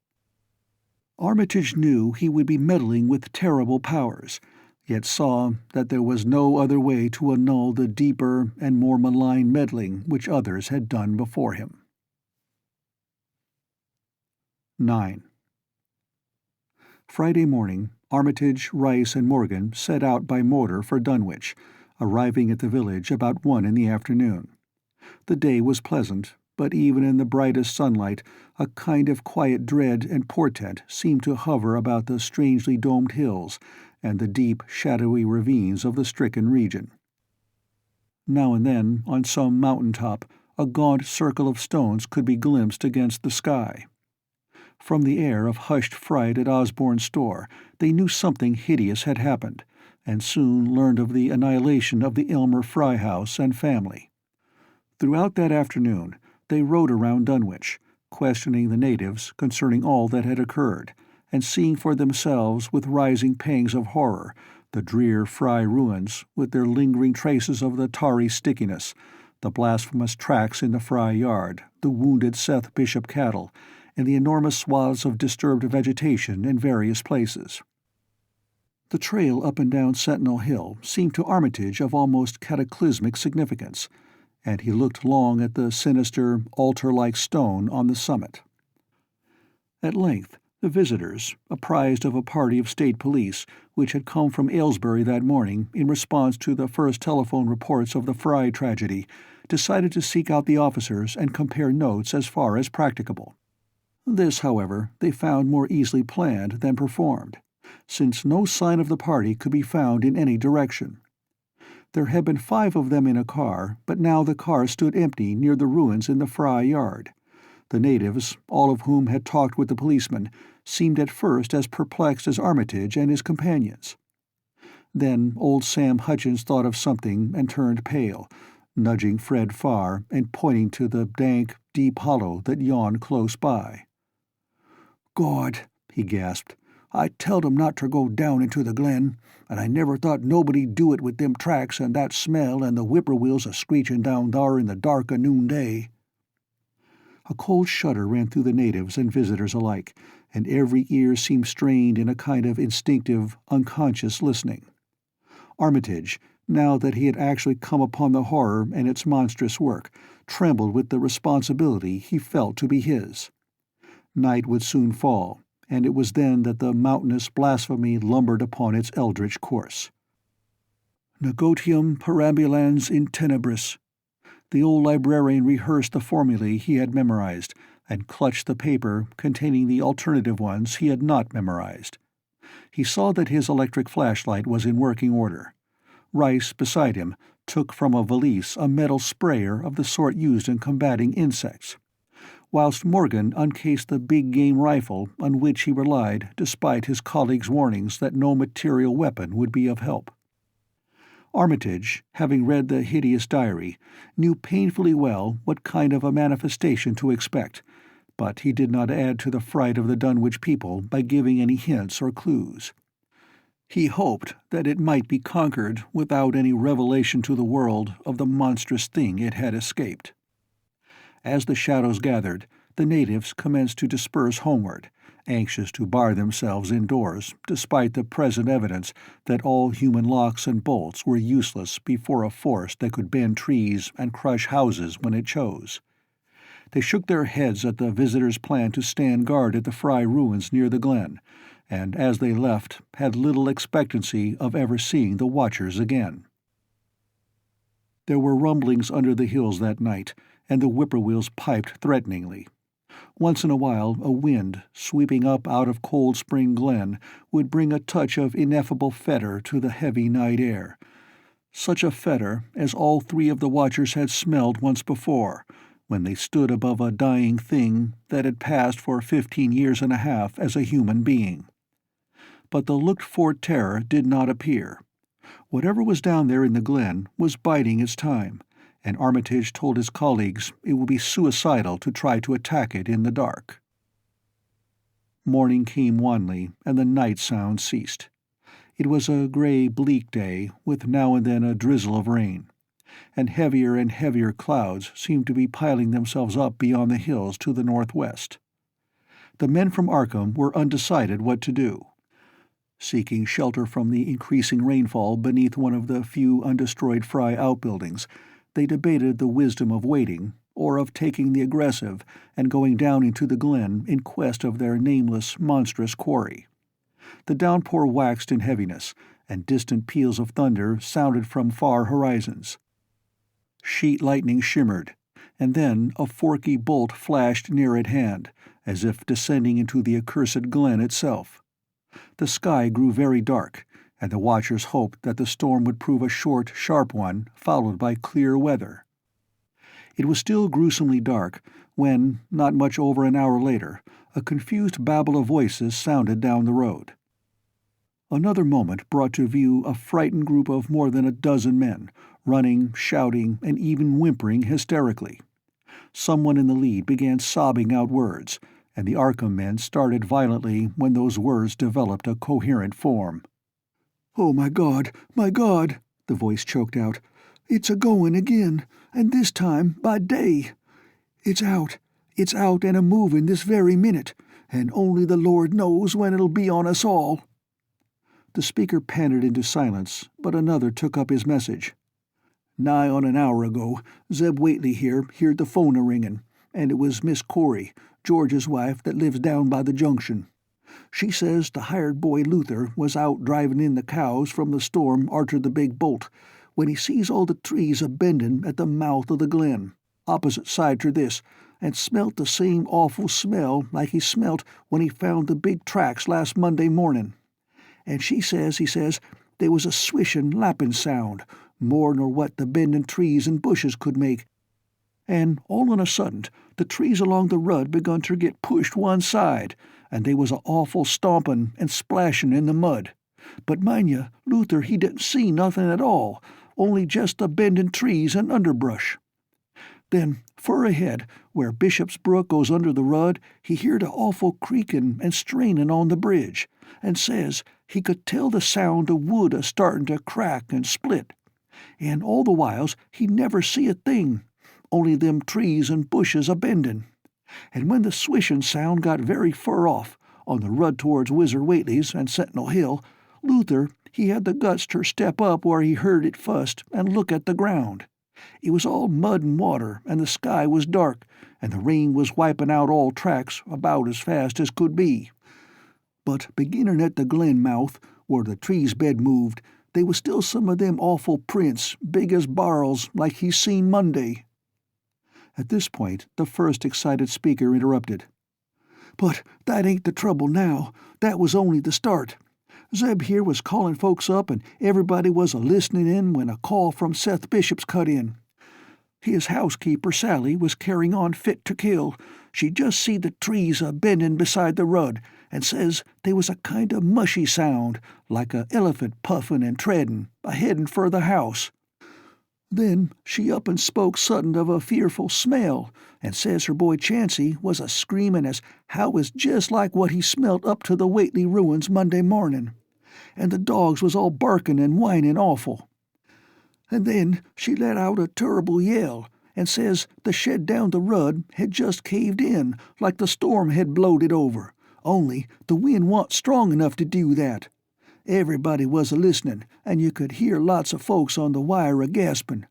Armitage knew he would be meddling with terrible powers, yet saw that there was no other way to annul the deeper and more malign meddling which others had done before him. 9. Friday morning, Armitage, Rice, and Morgan set out by motor for Dunwich, arriving at the village about 1 in the afternoon. The day was pleasant, but even in the brightest sunlight a kind of quiet dread and portent seemed to hover about the strangely domed hills and the deep, shadowy ravines of the stricken region. Now and then, on some mountain-top, a gaunt circle of stones could be glimpsed against the sky. From the air of hushed fright at Osborne's store, they knew something hideous had happened, and soon learned of the annihilation of the Elmer Fry house and family. Throughout that afternoon they rode around Dunwich, questioning the natives concerning all that had occurred, and seeing for themselves with rising pangs of horror the drear Fry ruins with their lingering traces of the tarry stickiness, the blasphemous tracks in the Fry yard, the wounded Seth Bishop cattle, and the enormous swaths of disturbed vegetation in various places. The trail up and down Sentinel Hill seemed to Armitage of almost cataclysmic significance, and he looked long at the sinister, altar-like stone on the summit. At length the visitors, apprised of a party of state police which had come from Aylesbury that morning in response to the first telephone reports of the Fry tragedy, decided to seek out the officers and compare notes as far as practicable. This, however, they found more easily planned than performed, since no sign of the party could be found in any direction. There had been 5 of them in a car, but now the car stood empty near the ruins in the Fry yard. The natives, all of whom had talked with the policeman, seemed at first as perplexed as Armitage and his companions. Then old Sam Hutchins thought of something and turned pale, nudging Fred Farr and pointing to the dank, deep hollow that yawned close by. "God," he gasped, "I telled 'em not ter go down into the glen, and I never thought nobody'd do it with them tracks and that smell and the whippoorwills a-screechin' down thar in the dark o' noonday." A cold shudder ran through the natives and visitors alike, and every ear seemed strained in a kind of instinctive, unconscious listening. Armitage, now that he had actually come upon the horror and its monstrous work, trembled with the responsibility he felt to be his. Night would soon fall, and it was then that the mountainous blasphemy lumbered upon its eldritch course. Negotium perambulans in tenebris. The old librarian rehearsed the formulae he had memorized, and clutched the paper containing the alternative ones he had not memorized. He saw that his electric flashlight was in working order. Rice, beside him, took from a valise a metal sprayer of the sort used in combating insects, whilst Morgan uncased the big-game rifle on which he relied despite his colleague's warnings that no material weapon would be of help. Armitage, having read the hideous diary, knew painfully well what kind of a manifestation to expect, but he did not add to the fright of the Dunwich people by giving any hints or clues. He hoped that it might be conquered without any revelation to the world of the monstrous thing it had escaped. As the shadows gathered, the natives commenced to disperse homeward, anxious to bar themselves indoors, despite the present evidence that all human locks and bolts were useless before a force that could bend trees and crush houses when it chose. They shook their heads at the visitors' plan to stand guard at the Fry ruins near the glen, and as they left had little expectancy of ever seeing the watchers again. There were rumblings under the hills that night, and the whippoorwills piped threateningly. Once in a while a wind, sweeping up out of Cold Spring Glen, would bring a touch of ineffable fetor to the heavy night air. Such a fetor as all three of the watchers had smelled once before, when they stood above a dying thing that had passed for 15 years and a half as a human being. But the looked-for terror did not appear. Whatever was down there in the glen was biding its time, and Armitage told his colleagues it would be suicidal to try to attack it in the dark. Morning came wanly, and the night sound ceased. It was a gray, bleak day, with now and then a drizzle of rain, and heavier clouds seemed to be piling themselves up beyond the hills to the northwest. The men from Arkham were undecided what to do. Seeking shelter from the increasing rainfall beneath one of the few undestroyed Fry outbuildings, they debated the wisdom of waiting, or of taking the aggressive and going down into the glen in quest of their nameless, monstrous quarry. The downpour waxed in heaviness, and distant peals of thunder sounded from far horizons. Sheet lightning shimmered, and then a forky bolt flashed near at hand, as if descending into the accursed glen itself. The sky grew very dark, and the watchers hoped that the storm would prove a short, sharp one, followed by clear weather. It was still gruesomely dark when, not much over an hour later, a confused babble of voices sounded down the road. Another moment brought to view a frightened group of more than a dozen men, running, shouting, and even whimpering hysterically. Someone in the lead began sobbing out words, and the Arkham men started violently when those words developed a coherent form. "Oh, my God, the voice choked out. "It's a-goin' again, and this time by day. It's out and a-movin' this very minute, and only the Lord knows when it'll be on us all." The speaker panted into silence, but another took up his message. "Nigh on an hour ago, Zeb Whately here heard the phone a-ringin', and it was Miss Corey, George's wife that lives down by the junction. She says the hired boy Luther was out drivin' in the cows from the storm arter the big bolt, when he sees all the trees a-bendin' at the mouth of the glen, opposite side ter this, and smelt the same awful smell like he smelt when he found the big tracks last Monday mornin'. And he says, there was a swishin', lappin' sound, more nor what the bendin' trees and bushes could make. And all on a suddent, the trees along the rud begun ter get pushed one side, and they was a awful stompin' and splashin' in the mud. But mind ye, Luther he didn't see nothin' at all, only just the bendin' trees and underbrush. Then, fur ahead, where Bishop's Brook goes under the rud, he heard a awful creakin' and strainin' on the bridge, and says he could tell the sound of wood a-startin' to crack and split. And all the whiles he never see a thing, only them trees and bushes a-bendin'. And when the swishin' sound got very fur off, on the rud towards Wizard Whately's and Sentinel Hill, Luther he had the guts ter step up where he heard it fust and look at the ground. It was all mud and water, and the sky was dark, and the rain was wipin' out all tracks about as fast as could be. But beginnin' at the glen mouth, where the trees bed moved, they was still some of them awful prints, big as barrels, like he seen Monday." At this point the first excited speaker interrupted. "But that ain't the trouble now. That was only the start. Zeb here was callin' folks up, and everybody was a-listenin' in when a call from Seth Bishop's cut in. His housekeeper, Sally, was carrying on fit to kill. She just see the trees a-bendin' beside the rud, and says they was a kind of mushy sound, like a elephant puffin' and treadin', a-headin' for the house. Then she up and spoke sudden of a fearful smell, and says her boy Chancey was a-screamin' as how it was just like what he smelt up to the Whately ruins Monday mornin', and the dogs was all barkin' and whinin' awful. And then she let out a turrible yell, and says the shed down the rud had just caved in, like the storm had blowed it over, only the wind wa'n't strong enough to do that. Everybody was a-listenin', and you could hear lots of folks on the wire a-gaspin'.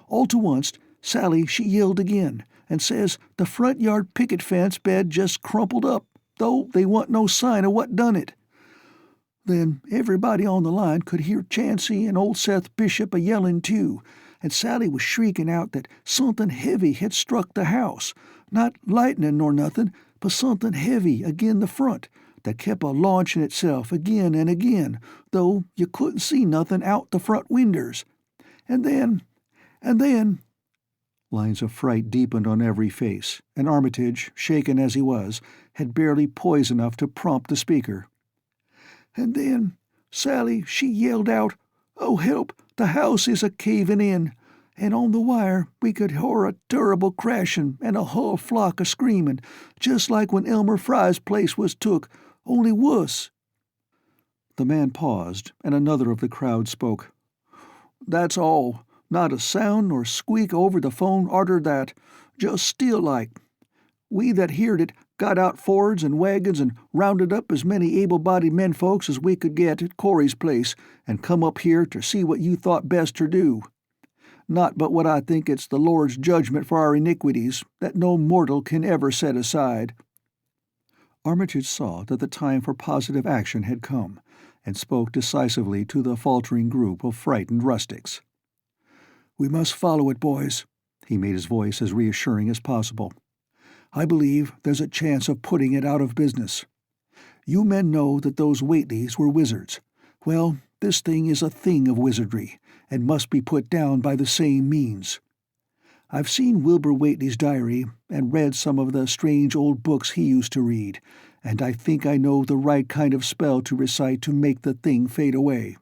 All to onct, Sally she yelled again, and says the front yard picket fence bed just crumpled up, though they wa'n't no sign of what done it. Then everybody on the line could hear Chancey and old Seth Bishop a-yellin' too, and Sally was shrieking out that something heavy had struck the house. Not lightning nor nothing, but something heavy agin the front that kept a launching itself again and again, though you couldn't see nothing out the front winders. And then, lines of fright deepened on every face, and Armitage, shaken as he was, had barely poise enough to prompt the speaker. And then Sally, she yelled out, "Oh, help, the house is a-cavin' in," and on the wire we could hear a terrible crashin' and a hull flock a-screamin', just like when Elmer Fry's place was took, only wuss. The man paused, and another of the crowd spoke. "That's all. Not a sound nor squeak over the phone arter that. Just still like. We that heerd it got out Fords and wagons and rounded up as many able-bodied menfolks as we could get at Corey's place, and come up here to see what you thought best ter do. Not but what I think it's the Lord's judgment for our iniquities, that no mortal can ever set aside." Armitage saw that the time for positive action had come, and spoke decisively to the faltering group of frightened rustics. "We must follow it, boys." He made his voice as reassuring as possible. "I believe there's a chance of putting it out of business. You men know that those Whateleys were wizards. Well, this thing is a thing of wizardry, and must be put down by the same means. I've seen Wilbur Whately's diary, and read some of the strange old books he used to read, and I think I know the right kind of spell to recite to make the thing fade away.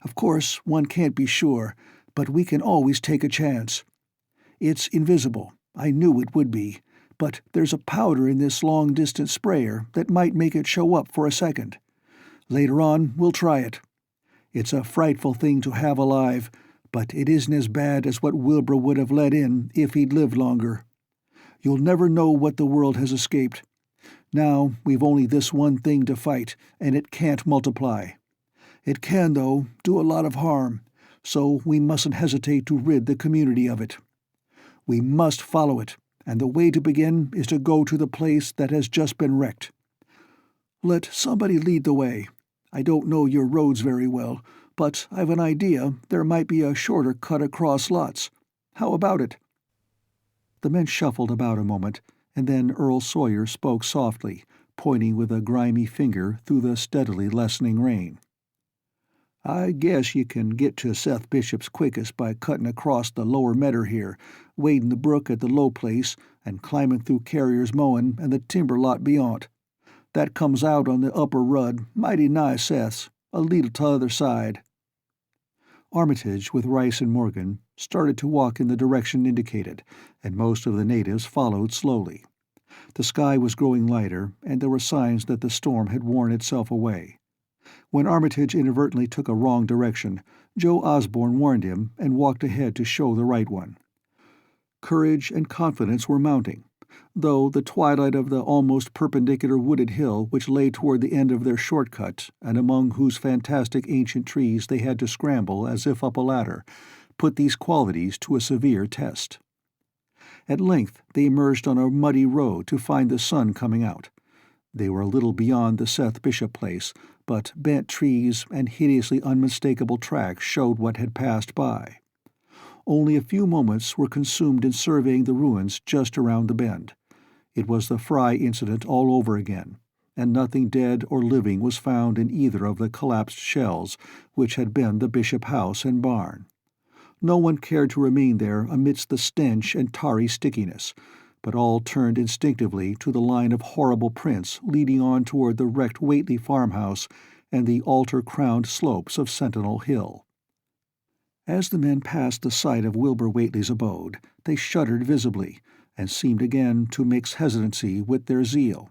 Of course, one can't be sure, but we can always take a chance. It's invisible, I knew it would be, but there's a powder in this long-distance sprayer that might make it show up for a second. Later on, we'll try it. It's a frightful thing to have alive, but it isn't as bad as what Wilbur would have let in if he'd lived longer. You'll never know what the world has escaped. Now we've only this one thing to fight, and it can't multiply. It can, though, do a lot of harm, so we mustn't hesitate to rid the community of it. We must follow it, and the way to begin is to go to the place that has just been wrecked. Let somebody lead the way. I don't know your roads very well, but I've an idea there might be a shorter cut across lots. How about it?" The men shuffled about a moment, and then Earl Sawyer spoke softly, pointing with a grimy finger through the steadily lessening rain. "I guess you can get to Seth Bishop's quickest by cutting across the lower medder here, wading the brook at the low place, and climbing through Carrier's mowin' and the timber lot beyont. That comes out on the upper rud, mighty nigh Seth's, a leetle t'other side." Armitage, with Rice and Morgan, started to walk in the direction indicated, and most of the natives followed slowly. The sky was growing lighter, and there were signs that the storm had worn itself away. When Armitage inadvertently took a wrong direction, Joe Osborne warned him and walked ahead to show the right one. Courage and confidence were mounting, though the twilight of the almost perpendicular wooded hill which lay toward the end of their short-cut, and among whose fantastic ancient trees they had to scramble as if up a ladder, put these qualities to a severe test. At length they emerged on a muddy road to find the sun coming out. They were a little beyond the Seth Bishop place, but bent trees and hideously unmistakable tracks showed what had passed by. Only a few moments were consumed in surveying the ruins just around the bend. It was the Fry incident all over again, and nothing dead or living was found in either of the collapsed shells which had been the Bishop house and barn. No one cared to remain there amidst the stench and tarry stickiness, but all turned instinctively to the line of horrible prints leading on toward the wrecked Whately farmhouse and the altar-crowned slopes of Sentinel Hill. As the men passed the site of Wilbur Whately's abode, they shuddered visibly, and seemed again to mix hesitancy with their zeal.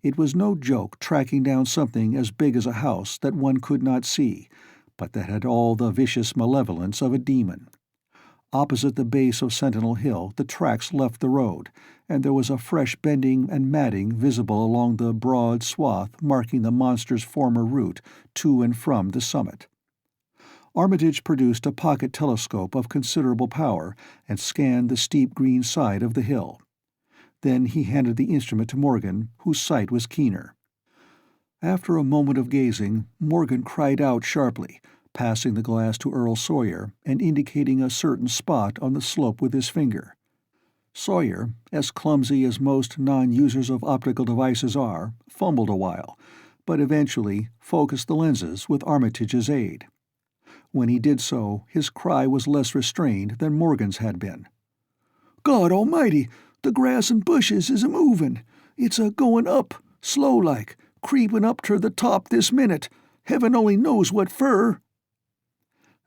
It was no joke tracking down something as big as a house that one could not see, but that had all the vicious malevolence of a demon. Opposite the base of Sentinel Hill the tracks left the road, and there was a fresh bending and matting visible along the broad swath marking the monster's former route to and from the summit. Armitage produced a pocket telescope of considerable power and scanned the steep green side of the hill. Then he handed the instrument to Morgan, whose sight was keener. After a moment of gazing, Morgan cried out sharply, passing the glass to Earl Sawyer and indicating a certain spot on the slope with his finger. Sawyer, as clumsy as most non-users of optical devices are, fumbled a while, but eventually focused the lenses with Armitage's aid. When he did so, his cry was less restrained than Morgan's had been. "God almighty, the grass and bushes is a-movin'. It's a-goin' up, slow-like, creepin' up ter the top this minute. Heaven only knows what fer."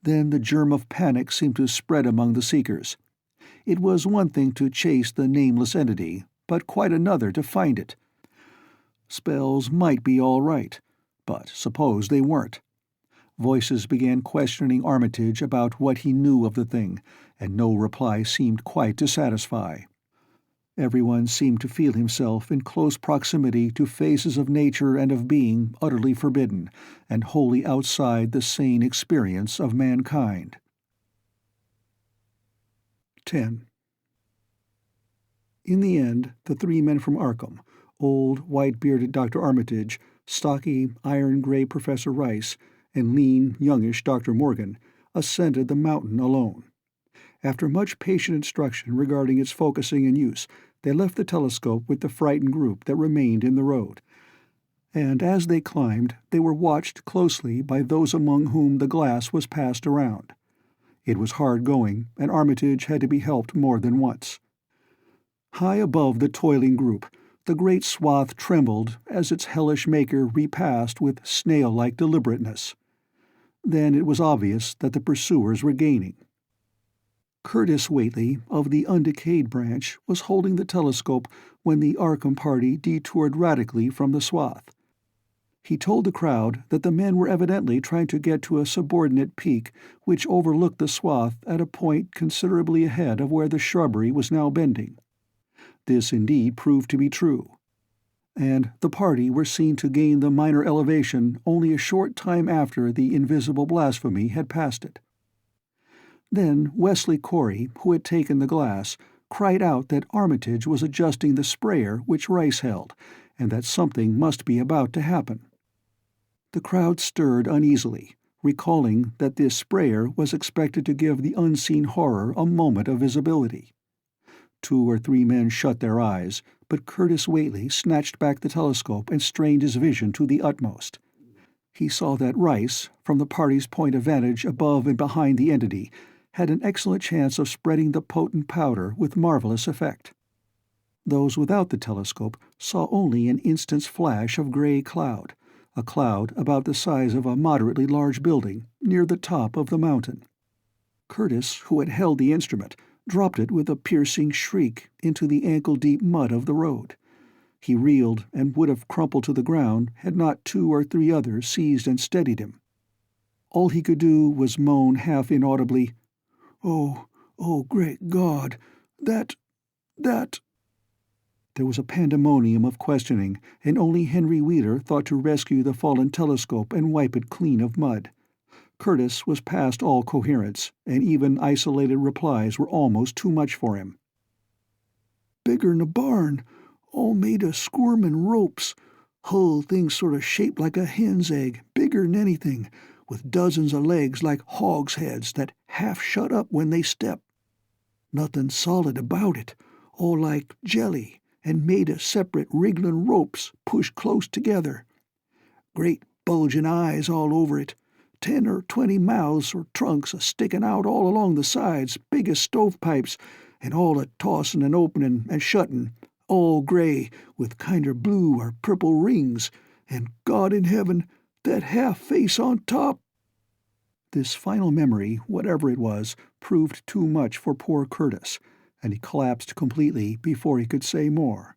Then the germ of panic seemed to spread among the seekers. It was one thing to chase the nameless entity, but quite another to find it. Spells might be all right, but suppose they weren't? Voices began questioning Armitage about what he knew of the thing, and no reply seemed quite to satisfy. Everyone seemed to feel himself in close proximity to phases of nature and of being utterly forbidden, and wholly outside the sane experience of mankind. 10. In the end, the three men from Arkham, old, white-bearded Dr. Armitage, stocky, iron-gray Professor Rice, and lean, youngish Dr. Morgan, ascended the mountain alone. After much patient instruction regarding its focusing and use, they left the telescope with the frightened group that remained in the road. And as they climbed, they were watched closely by those among whom the glass was passed around. It was hard going, and Armitage had to be helped more than once. High above the toiling group, the great swath trembled as its hellish maker repassed with snail-like deliberateness. Then it was obvious that the pursuers were gaining. Curtis Whately, of the undecayed branch, was holding the telescope when the Arkham party detoured radically from the swath. He told the crowd that the men were evidently trying to get to a subordinate peak which overlooked the swath at a point considerably ahead of where the shrubbery was now bending. This indeed proved to be true, and the party were seen to gain the minor elevation only a short time after the invisible blasphemy had passed it. Then Wesley Corey, who had taken the glass, cried out that Armitage was adjusting the sprayer which Rice held, and that something must be about to happen. The crowd stirred uneasily, recalling that this sprayer was expected to give the unseen horror a moment of visibility. 2 or 3 men shut their eyes, but Curtis Whately snatched back the telescope and strained his vision to the utmost. He saw that Rice, from the party's point of vantage above and behind the entity, had an excellent chance of spreading the potent powder with marvelous effect. Those without the telescope saw only an instant's flash of gray cloud, a cloud about the size of a moderately large building, near the top of the mountain. Curtis, who had held the instrument, dropped it with a piercing shriek into the ankle-deep mud of the road. He reeled and would have crumpled to the ground had not 2 or 3 others seized and steadied him. All he could do was moan half inaudibly, "Oh, great God, that—" There was a pandemonium of questioning, and only Henry Wheeler thought to rescue the fallen telescope and wipe it clean of mud. Curtis was past all coherence, and even isolated replies were almost too much for him. "Bigger'n a barn, all made of squirmin' ropes. Hull thing sort of shaped like a hen's egg, bigger'n anything, with dozens of legs like hogs' heads that half shut up when they step. Nothing solid about it, all like jelly, and made of separate wrigglin' ropes pushed close together. Great bulgin' eyes all over it, 10 or 20 mouths or trunks a-stickin' out all along the sides, big as stovepipes, and all a-tossin' and openin' and shuttin', all gray, with kinder blue or purple rings, and God in heaven, that half-face on top." This final memory, whatever it was, proved too much for poor Curtis, and he collapsed completely before he could say more.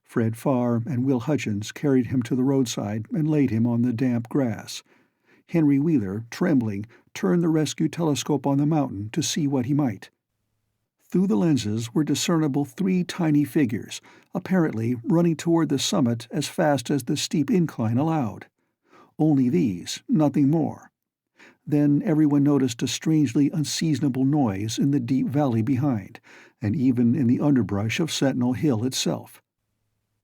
Fred Farr and Will Hutchins carried him to the roadside and laid him on the damp grass. Henry Wheeler, trembling, turned the rescue telescope on the mountain to see what he might. Through the lenses were discernible 3 tiny figures, apparently running toward the summit as fast as the steep incline allowed. Only these, nothing more. Then everyone noticed a strangely unseasonable noise in the deep valley behind, and even in the underbrush of Sentinel Hill itself.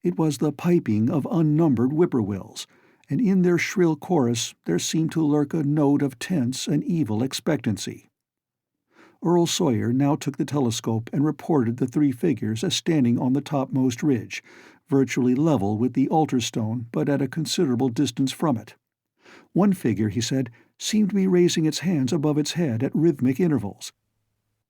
It was the piping of unnumbered whippoorwills, and in their shrill chorus there seemed to lurk a note of tense and evil expectancy. Earl Sawyer now took the telescope and reported the three figures as standing on the topmost ridge, virtually level with the altar stone but at a considerable distance from it. One figure, he said, seemed to be raising its hands above its head at rhythmic intervals.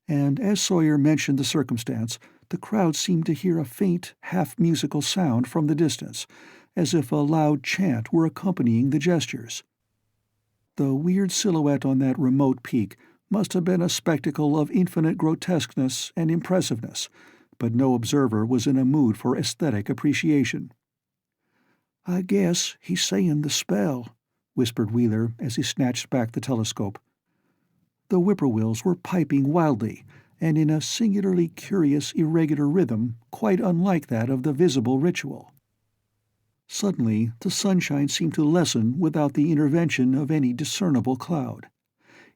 And as Sawyer mentioned the circumstance, the crowd seemed to hear a faint, half-musical sound from the distance, as if a loud chant were accompanying the gestures. The weird silhouette on that remote peak must have been a spectacle of infinite grotesqueness and impressiveness, but no observer was in a mood for aesthetic appreciation. "I guess he's saying the spell," whispered Wheeler as he snatched back the telescope. The whippoorwills were piping wildly, and in a singularly curious, irregular rhythm, quite unlike that of the visible ritual. Suddenly, the sunshine seemed to lessen without the intervention of any discernible cloud.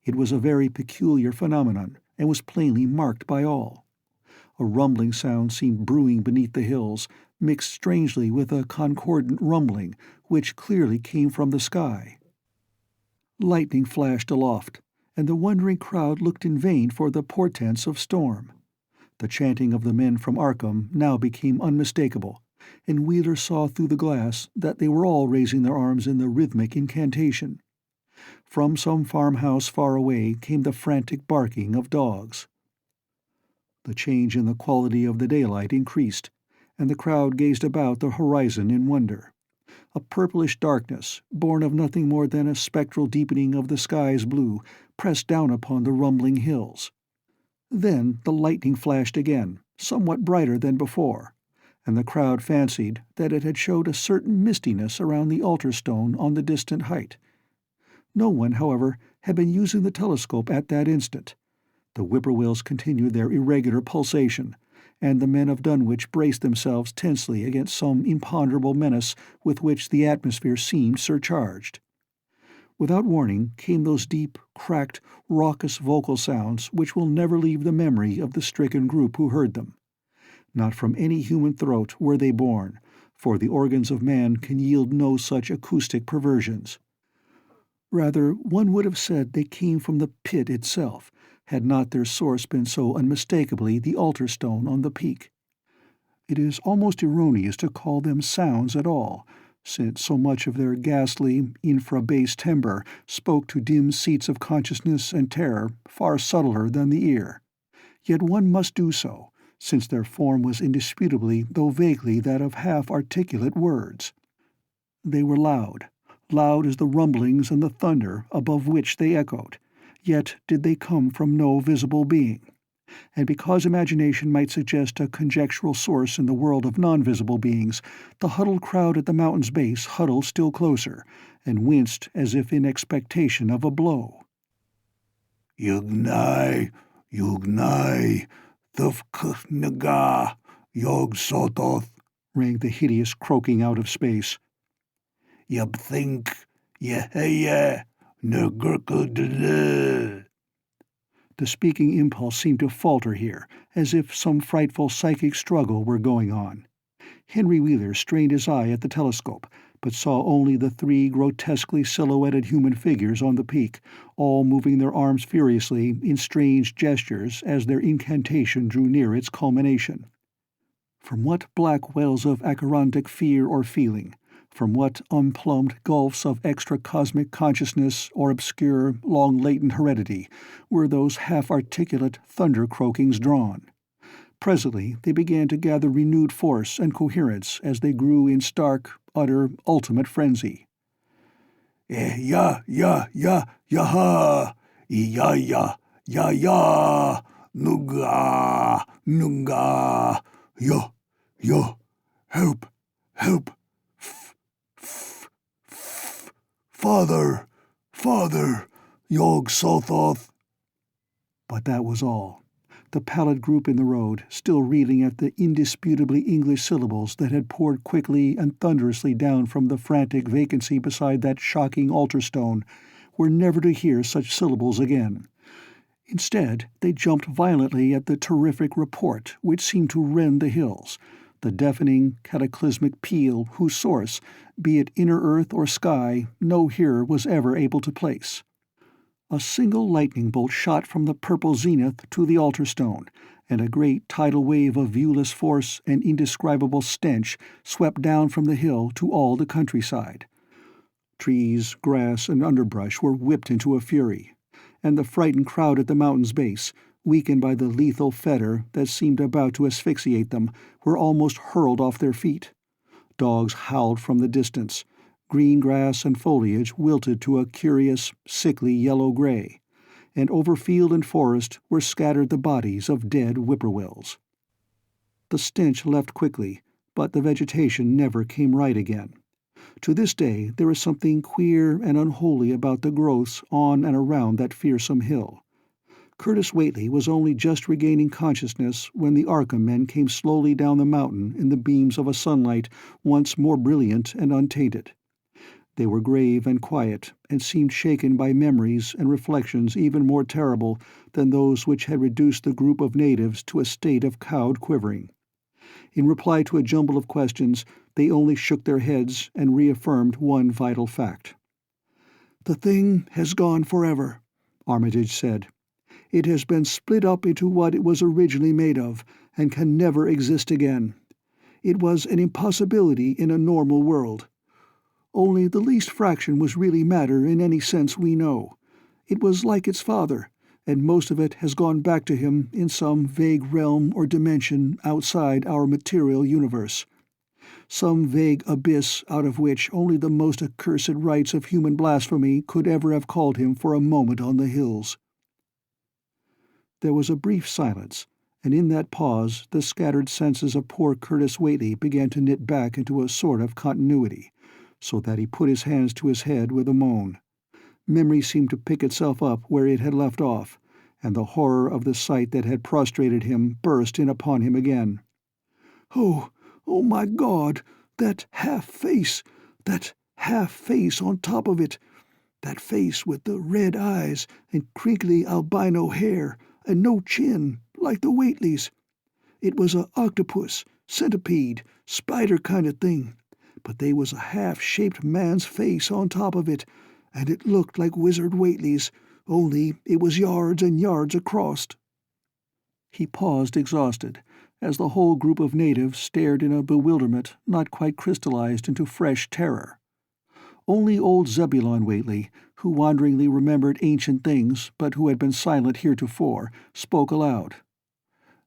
It was a very peculiar phenomenon, and was plainly marked by all. A rumbling sound seemed brewing beneath the hills, mixed strangely with a concordant rumbling, which clearly came from the sky. Lightning flashed aloft, and the wondering crowd looked in vain for the portents of storm. The chanting of the men from Arkham now became unmistakable, and Wheeler saw through the glass that they were all raising their arms in the rhythmic incantation. From some farmhouse far away came the frantic barking of dogs. The change in the quality of the daylight increased, and the crowd gazed about the horizon in wonder. A purplish darkness, born of nothing more than a spectral deepening of the sky's blue, pressed down upon the rumbling hills. Then the lightning flashed again, somewhat brighter than before, and the crowd fancied that it had showed a certain mistiness around the altar stone on the distant height. No one, however, had been using the telescope at that instant. The whippoorwills continued their irregular pulsation, and the men of Dunwich braced themselves tensely against some imponderable menace with which the atmosphere seemed surcharged. Without warning came those deep, cracked, raucous vocal sounds which will never leave the memory of the stricken group who heard them. Not from any human throat were they born, for the organs of man can yield no such acoustic perversions. Rather, one would have said they came from the pit itself, had not their source been so unmistakably the altar stone on the peak. It is almost erroneous to call them sounds at all, since so much of their ghastly, infra-bass timbre spoke to dim seats of consciousness and terror far subtler than the ear. Yet one must do so, since their form was indisputably, though vaguely, that of half-articulate words. They were loud as the rumblings and the thunder above which they echoed, yet did they come from no visible being. And because imagination might suggest a conjectural source in the world of non-visible beings, the huddled crowd at the mountain's base huddled still closer, and winced as if in expectation of a blow. Yugnai, thufknaga, Yog Sototh, rang the hideous croaking out of space. Yabthink, Yeheya, Nurgurkudle. The speaking impulse seemed to falter here, as if some frightful psychic struggle were going on. Henry Wheeler strained his eye at the telescope, but saw only the three grotesquely silhouetted human figures on the peak, all moving their arms furiously in strange gestures as their incantation drew near its culmination. From what black wells of acherontic fear or feeling, from what unplumbed gulfs of extra-cosmic consciousness or obscure, long-latent heredity were those half-articulate thunder-croakings drawn? Presently they began to gather renewed force and coherence as they grew in stark, utter, ultimate frenzy. Ya, yaha, ya, nuga, yo, help, Father, Yog Sothoth. But that was all. The pallid group in the road, still reeling at the indisputably English syllables that had poured quickly and thunderously down from the frantic vacancy beside that shocking altar stone, were never to hear such syllables again. Instead, they jumped violently at the terrific report which seemed to rend the hills, the deafening, cataclysmic peal whose source, be it inner earth or sky, no hearer was ever able to place. A single lightning bolt shot from the purple zenith to the altar stone, and a great tidal wave of viewless force and indescribable stench swept down from the hill to all the countryside. Trees, grass, and underbrush were whipped into a fury, and the frightened crowd at the mountain's base, weakened by the lethal fetter that seemed about to asphyxiate them, were almost hurled off their feet. Dogs howled from the distance. Green grass and foliage wilted to a curious, sickly yellow-gray, and over field and forest were scattered the bodies of dead whippoorwills. The stench left quickly, but the vegetation never came right again. To this day there is something queer and unholy about the growths on and around that fearsome hill. Curtis Whately was only just regaining consciousness when the Arkham men came slowly down the mountain in the beams of a sunlight once more brilliant and untainted. They were grave and quiet, and seemed shaken by memories and reflections even more terrible than those which had reduced the group of natives to a state of cowed quivering. In reply to a jumble of questions, they only shook their heads and reaffirmed one vital fact. "The thing has gone forever," Armitage said. "It has been split up into what it was originally made of, and can never exist again. It was an impossibility in a normal world. Only the least fraction was really matter in any sense we know. It was like its father, and most of it has gone back to him in some vague realm or dimension outside our material universe. Some vague abyss out of which only the most accursed rites of human blasphemy could ever have called him for a moment on the hills." There was a brief silence, and in that pause the scattered senses of poor Curtis Whately began to knit back into a sort of continuity, so that he put his hands to his head with a moan. Memory seemed to pick itself up where it had left off, and the horror of the sight that had prostrated him burst in upon him again. Oh, my God! That half-face! That half-face on top of it! That face with the red eyes and crinkly albino hair and no chin, like the Whateleys. It was a octopus, centipede, spider kind of thing, but they was a half-shaped man's face on top of it, and it looked like Wizard Whately's, only it was yards and yards across." He paused exhausted, as the whole group of natives stared in a bewilderment not quite crystallized into fresh terror. Only old Zebulon Whately, who wanderingly remembered ancient things but who had been silent heretofore, spoke aloud.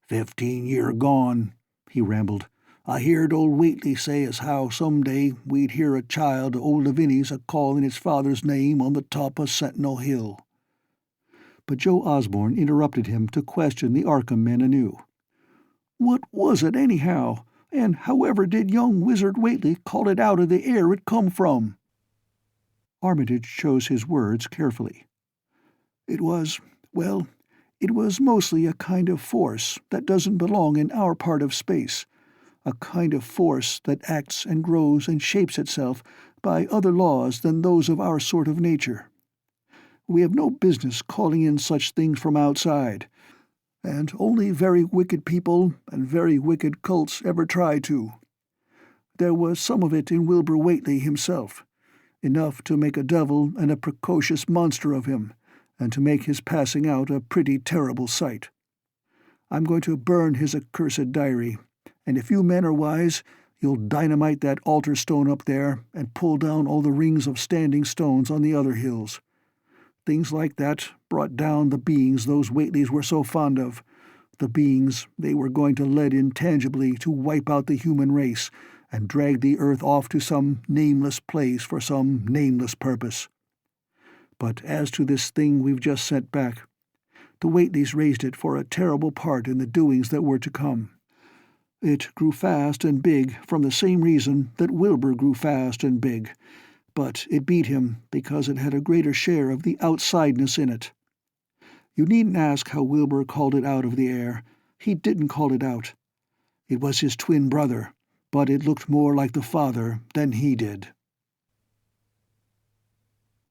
15 year gone," he rambled. "I heerd old Whately say as how some day we'd hear a child o' old Lavinia's a-callin' its father's name on the top o' Sentinel Hill." But Joe Osborne interrupted him to question the Arkham men anew. "What was it, anyhow? And however did young Wizard Whately call it out of the air it come from?" Armitage chose his words carefully. It was mostly a kind of force that doesn't belong in our part of space, a kind of force that acts and grows and shapes itself by other laws than those of our sort of nature. We have no business calling in such things from outside, and only very wicked people and very wicked cults ever try to. There was some of it in Wilbur Whately himself, enough to make a devil and a precocious monster of him, and to make his passing out a pretty terrible sight. I'm going to burn his accursed diary, and if you men are wise, you'll dynamite that altar stone up there and pull down all the rings of standing stones on the other hills. Things like that brought down the beings those Whateleys were so fond of, the beings they were going to let in tangibly to wipe out the human race and drag the earth off to some nameless place for some nameless purpose. But as to this thing we've just sent back, the Whateleys raised it for a terrible part in the doings that were to come. It grew fast and big from the same reason that Wilbur grew fast and big, but it beat him because it had a greater share of the outsideness in it. You needn't ask how Wilbur called it out of the air. He didn't call it out. It was his twin brother, but it looked more like the father than he did.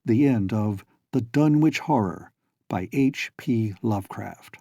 The end of The Dunwich Horror by H.P. Lovecraft.